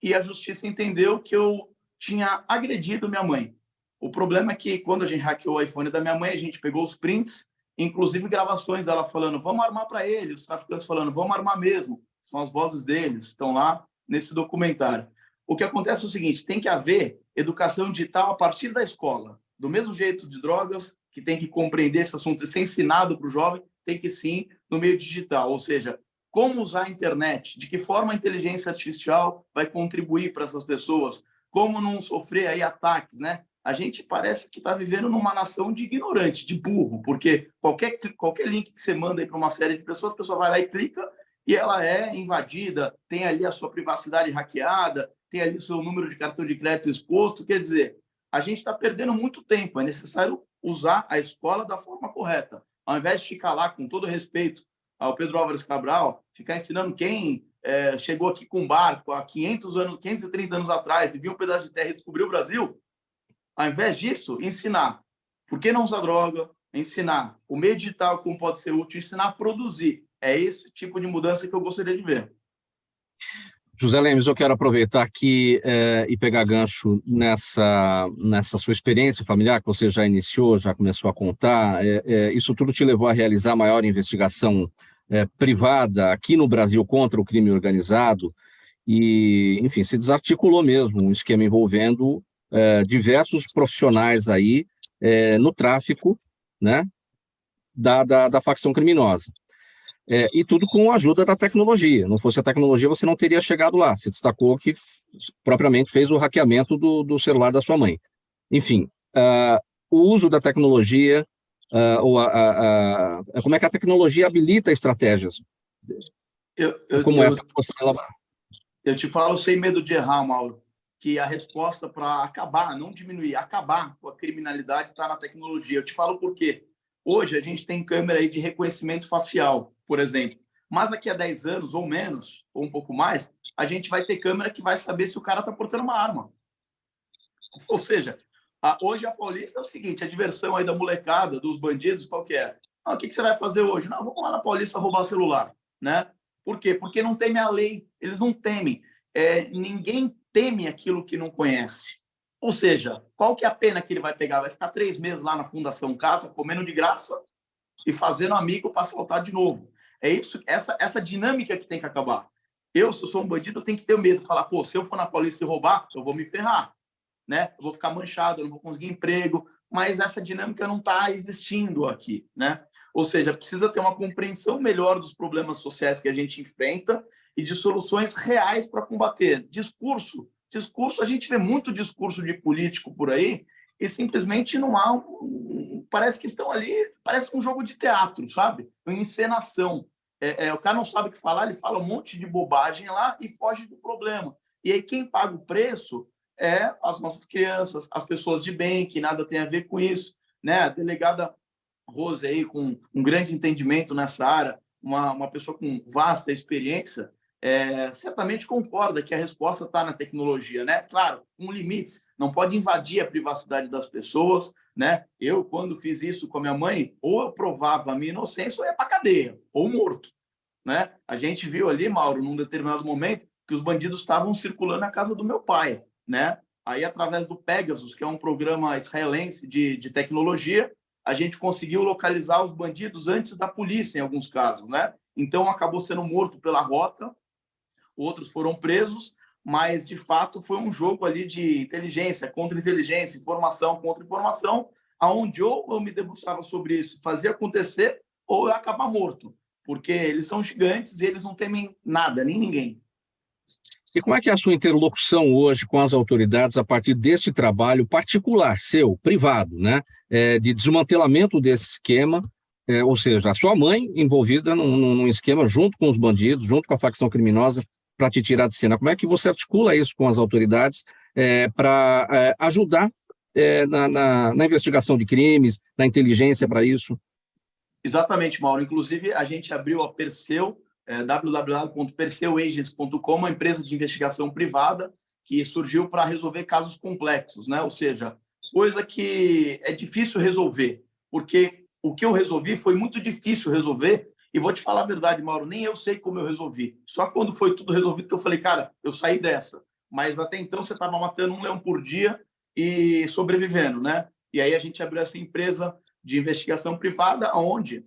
e a justiça entendeu que eu tinha agredido minha mãe. O problema é que, quando a gente hackeou o iPhone da minha mãe, a gente pegou os prints, inclusive gravações dela falando, vamos armar para ele, os traficantes falando, vamos armar mesmo. São as vozes deles, estão lá nesse documentário. o que acontece é o seguinte, tem que haver educação digital a partir da escola. Do mesmo jeito de drogas, que tem que compreender esse assunto e ser ensinado para o jovem, tem que sim no meio digital, ou seja, como usar a internet, de que forma a inteligência artificial vai contribuir para essas pessoas, como não sofrer aí ataques, né? A gente parece que está vivendo numa nação de ignorante, de burro, porque qualquer link que você manda aí para uma série de pessoas, a pessoa vai lá e clica e ela é invadida, tem ali a sua privacidade hackeada, tem ali o seu número de cartão de crédito exposto, quer dizer, a gente está perdendo muito tempo, é necessário usar a escola da forma correta, ao invés de ficar lá, com todo respeito ao Pedro Álvares Cabral, ficar ensinando quem chegou aqui com um barco há 530 anos atrás e viu um pedaço de terra e descobriu o Brasil, ao invés disso, ensinar por que não usar droga, ensinar o meio digital como pode ser útil, ensinar a produzir. É esse tipo de mudança que eu gostaria de ver. José Lemes, eu quero aproveitar aqui e pegar gancho nessa sua experiência familiar que você já iniciou, já começou a contar. Isso tudo te levou a realizar a maior investigação privada aqui no Brasil contra o crime organizado e, enfim, se desarticulou mesmo um esquema envolvendo diversos profissionais aí no tráfico, né, da facção criminosa. E tudo com a ajuda da tecnologia. Não fosse a tecnologia, você não teria chegado lá. Se destacou que propriamente fez o hackeamento do celular da sua mãe. Enfim, o uso da tecnologia, como é que a tecnologia habilita estratégias como essa que você elaborar? Eu te falo sem medo de errar, Mauro, que a resposta para acabar, não diminuir, acabar com a criminalidade está na tecnologia. Eu te falo por quê. Hoje a gente tem câmera aí de reconhecimento facial, por exemplo. Mas daqui a 10 anos ou menos, ou um pouco mais, a gente vai ter câmera que vai saber se o cara está portando uma arma. Ou seja, hoje a Paulista é o seguinte, a diversão aí da molecada, dos bandidos, qual que é? O que você vai fazer hoje? Não, vamos lá na Paulista roubar celular, né? Por quê? Porque não teme a lei, eles não temem. Ninguém teme aquilo que não conhece. Ou seja, qual que é a pena que ele vai pegar? Vai ficar 3 meses lá na Fundação Casa, comendo de graça e fazendo amigo para assaltar de novo. É isso, essa dinâmica que tem que acabar. Se eu sou um bandido, eu tenho que ter medo. Falar, pô, se eu for na polícia e roubar, eu vou me ferrar, né? Eu vou ficar manchado, eu não vou conseguir emprego. Mas essa dinâmica não está existindo aqui, né? Ou seja, precisa ter uma compreensão melhor dos problemas sociais que a gente enfrenta e de soluções reais para combater. Discurso, a gente vê muito discurso de político por aí e simplesmente não há parece que estão ali, parece um jogo de teatro, sabe? Uma encenação. O cara não sabe o que falar, ele fala um monte de bobagem lá e foge do problema. E aí quem paga o preço é as nossas crianças, as pessoas de bem, que nada tem a ver com isso, né? A delegada Rose aí, com um grande entendimento nessa área, uma pessoa com vasta experiência, certamente concorda que a resposta está na tecnologia, né? Claro, com limites, não pode invadir a privacidade das pessoas, né? Eu, quando fiz isso com a minha mãe, ou eu provava a minha inocência ou ia para a cadeia, ou morto, né? A gente viu ali, Mauro, num determinado momento, que os bandidos estavam circulando na casa do meu pai, né? Aí, através do Pegasus, que é um programa israelense de tecnologia, a gente conseguiu localizar os bandidos antes da polícia, em alguns casos, né? Então, acabou sendo morto pela rota, outros foram presos, mas, de fato, foi um jogo ali de inteligência contra inteligência, informação contra informação, aonde ou eu me debruçava sobre isso, fazia acontecer, ou eu ia acabar morto, porque eles são gigantes e eles não temem nada, nem ninguém. E como é que é a sua interlocução hoje com as autoridades a partir desse trabalho particular, seu, privado, né? De desmantelamento desse esquema, ou seja, a sua mãe envolvida num esquema junto com os bandidos, junto com a facção criminosa, para te tirar de cena. Como é que você articula isso com as autoridades para ajudar na investigação de crimes, na inteligência para isso? Exatamente, Mauro. Inclusive, a gente abriu a Perseu, www.perseuagents.com, uma empresa de investigação privada que surgiu para resolver casos complexos, né? Ou seja, coisa que é difícil resolver, porque o que eu resolvi foi muito difícil resolver, e vou te falar a verdade, Mauro, nem eu sei como eu resolvi. Só quando foi tudo resolvido que eu falei, cara, eu saí dessa. Mas até então você estava matando um leão por dia e sobrevivendo, né? E aí a gente abriu essa empresa de investigação privada, onde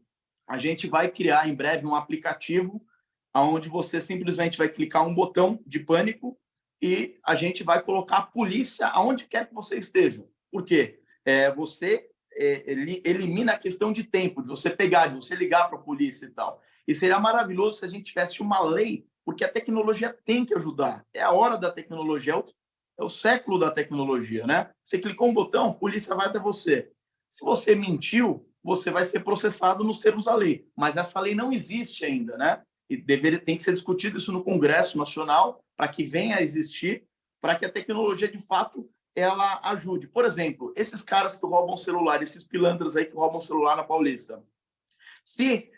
a gente vai criar em breve um aplicativo onde você simplesmente vai clicar um botão de pânico e a gente vai colocar a polícia aonde quer que você esteja. Por quê? Você elimina a questão de tempo, de você pegar, de você ligar para a polícia e tal. E seria maravilhoso se a gente tivesse uma lei, porque a tecnologia tem que ajudar. É a hora da tecnologia, é o século da tecnologia, né? Você clicou um botão, a polícia vai até você. Se você mentiu, você vai ser processado nos termos da lei. Mas essa lei não existe ainda, né? E tem que ser discutido isso no Congresso Nacional para que venha a existir, para que a tecnologia, de fato, ela ajude. Por exemplo, esses caras que roubam celular, esses pilantras aí que roubam celular na Paulista. Se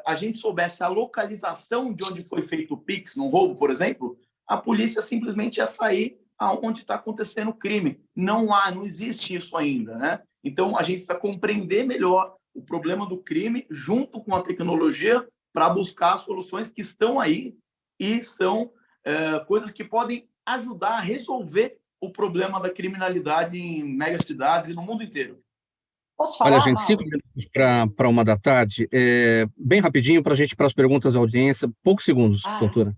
a gente soubesse a localização de onde foi feito o Pix, num roubo, por exemplo, a polícia simplesmente ia sair aonde está acontecendo o crime. Não existe isso ainda, né? Então, a gente vai compreender melhor o problema do crime junto com a tecnologia para buscar soluções que estão aí e são coisas que podem ajudar a resolver o problema da criminalidade em megacidades e no mundo inteiro. Posso falar, Olha, gente, Mauro? 5 minutos para 1h da tarde. Bem rapidinho para a gente ir para as perguntas da audiência. Poucos segundos, doutora.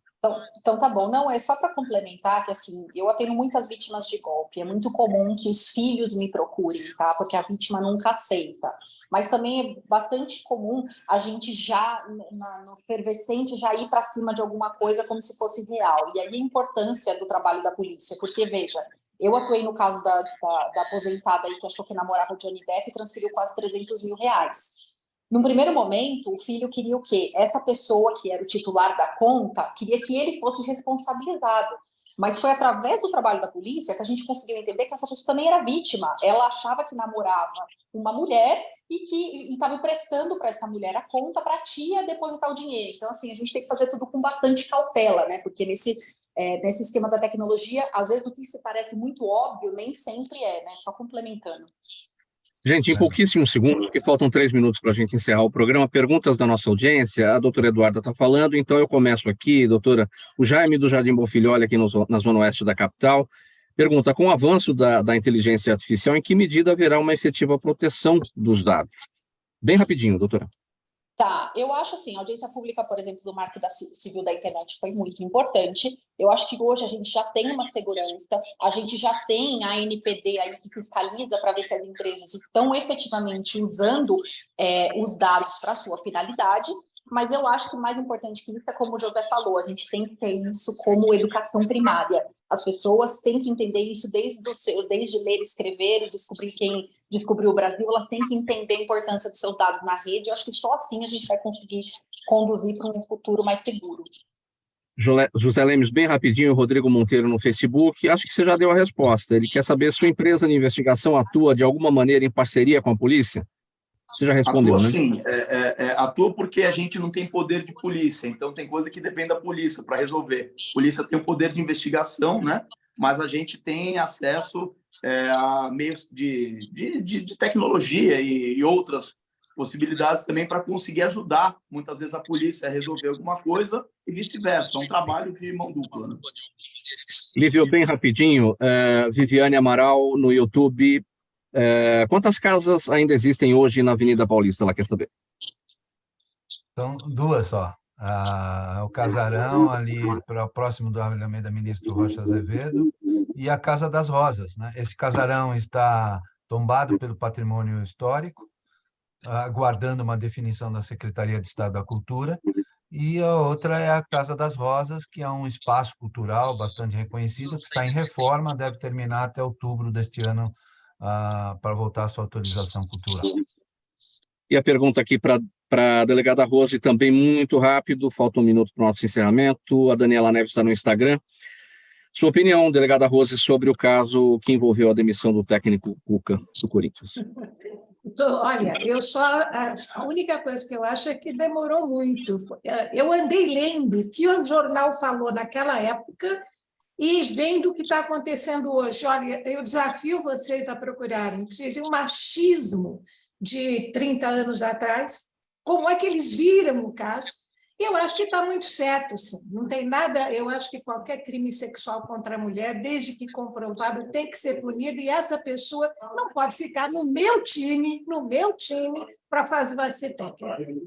Então tá bom. Não, é só para complementar que, assim, eu atendo muitas vítimas de golpe. É muito comum que os filhos me procurem, tá? Porque a vítima nunca aceita. Mas também é bastante comum a gente já, no efervescente, já ir para cima de alguma coisa como se fosse real. E aí a importância do trabalho da polícia. Porque, veja, eu atuei no caso da aposentada aí que achou que namorava o Johnny Depp e transferiu quase 300 mil reais. Num primeiro momento, o filho queria o quê? Essa pessoa que era o titular da conta queria que ele fosse responsabilizado. Mas foi através do trabalho da polícia que a gente conseguiu entender que essa pessoa também era vítima. Ela achava que namorava uma mulher e que estava emprestando para essa mulher a conta para a tia depositar o dinheiro. Então, assim, a gente tem que fazer tudo com bastante cautela, né? Porque nesse esquema da tecnologia, às vezes o que se parece muito óbvio nem sempre né? Só complementando. Gente, em pouquíssimos segundos, porque faltam 3 minutos para a gente encerrar o programa, perguntas da nossa audiência. A doutora Eduarda está falando, então eu começo aqui, doutora. O Jaime do Jardim Bonfilholi, aqui na zona oeste da capital, pergunta: com o avanço da inteligência artificial, em que medida haverá uma efetiva proteção dos dados? Bem rapidinho, doutora. Tá, eu acho assim, a audiência pública, por exemplo, do Marco Civil da Internet foi muito importante. Eu acho que hoje a gente já tem uma segurança, a gente já tem a ANPD aí que fiscaliza para ver se as empresas estão efetivamente usando os dados para a sua finalidade, mas eu acho que o mais importante que isso é como o José falou, a gente tem que ter isso como educação primária. As pessoas têm que entender isso desde ler, escrever e descobrir quem descobriu o Brasil, elas têm que entender a importância dos seus dados na rede. Eu acho que só assim a gente vai conseguir conduzir para um futuro mais seguro. José Lemes, bem rapidinho, Rodrigo Monteiro no Facebook. Acho que você já deu a resposta. Ele quer saber se sua empresa de investigação atua de alguma maneira em parceria com a polícia? Você já respondeu, atua, né? Sim, atua porque a gente não tem poder de polícia, então tem coisa que depende da polícia para resolver. A polícia tem o poder de investigação, né? Mas a gente tem acesso a meios de tecnologia e outras possibilidades também para conseguir ajudar, muitas vezes, a polícia a resolver alguma coisa e vice-versa. É um trabalho de mão dupla, né? Lívio, bem rapidinho, Viviane Amaral no YouTube. Quantas casas ainda existem hoje na Avenida Paulista? Ela quer saber. São 2 só. O Casarão, ali próximo do Alameda Ministro Rocha Azevedo, e a Casa das Rosas, né? Esse casarão está tombado pelo patrimônio histórico, aguardando uma definição da Secretaria de Estado da Cultura, e a outra é a Casa das Rosas, que é um espaço cultural bastante reconhecido, que está em reforma, deve terminar até outubro deste ano, para voltar à sua autorização cultural. E a pergunta aqui para a delegada Rose, também muito rápido, falta 1 minuto para o nosso encerramento. A Daniela Neves está no Instagram. Sua opinião, delegada Rose, sobre o caso que envolveu a demissão do técnico Cuca do Corinthians? Olha, a única coisa que eu acho é que demorou muito. Eu andei lendo o que o jornal falou naquela época e vendo o que está acontecendo hoje. Olha, eu desafio vocês a procurarem. O machismo de 30 anos atrás, como é que eles viram o caso. Eu acho que está muito certo, sim. Não tem nada, eu acho que qualquer crime sexual contra a mulher, desde que comprovado, tem que ser punido, e essa pessoa não pode ficar no meu time, para fazer ser técnica.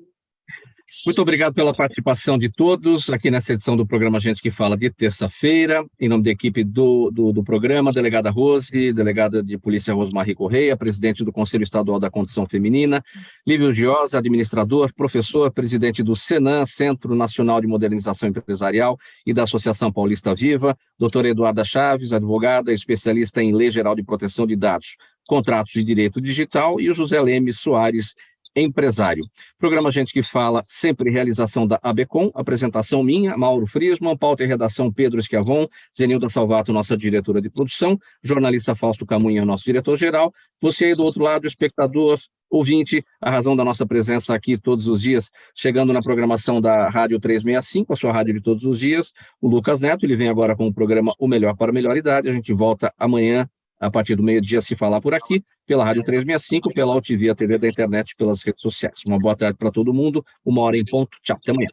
Muito obrigado pela participação de todos aqui nessa edição do programa Gente que Fala de terça-feira. Em nome da equipe do programa, delegada Rose, delegada de polícia Rosmarie Correia, presidente do Conselho Estadual da Condição Feminina, Lívio Giosa, administrador, professor, presidente do Senan, Centro Nacional de Modernização Empresarial, e da Associação Paulista Viva, doutora Eduarda Chaves, advogada, especialista em Lei Geral de Proteção de Dados, Contratos de Direito Digital, e o José Leme Soares, empresário. Programa Gente que Fala, sempre realização da ABCOM, apresentação minha, Mauro Friesman, pauta e redação Pedro Schiavon, Zenilda Salvato, nossa diretora de produção, jornalista Fausto Camunha, nosso diretor-geral, você aí do outro lado, espectador, ouvinte, a razão da nossa presença aqui todos os dias, chegando na programação da Rádio 365, a sua rádio de todos os dias, o Lucas Neto, ele vem agora com o programa O Melhor para a Melhor Idade, a gente volta amanhã, a partir do meio-dia, se falar por aqui, pela Rádio 365, pela UTV, a TV da internet, pelas redes sociais. Uma boa tarde para todo mundo, 1h em ponto. Tchau, até amanhã.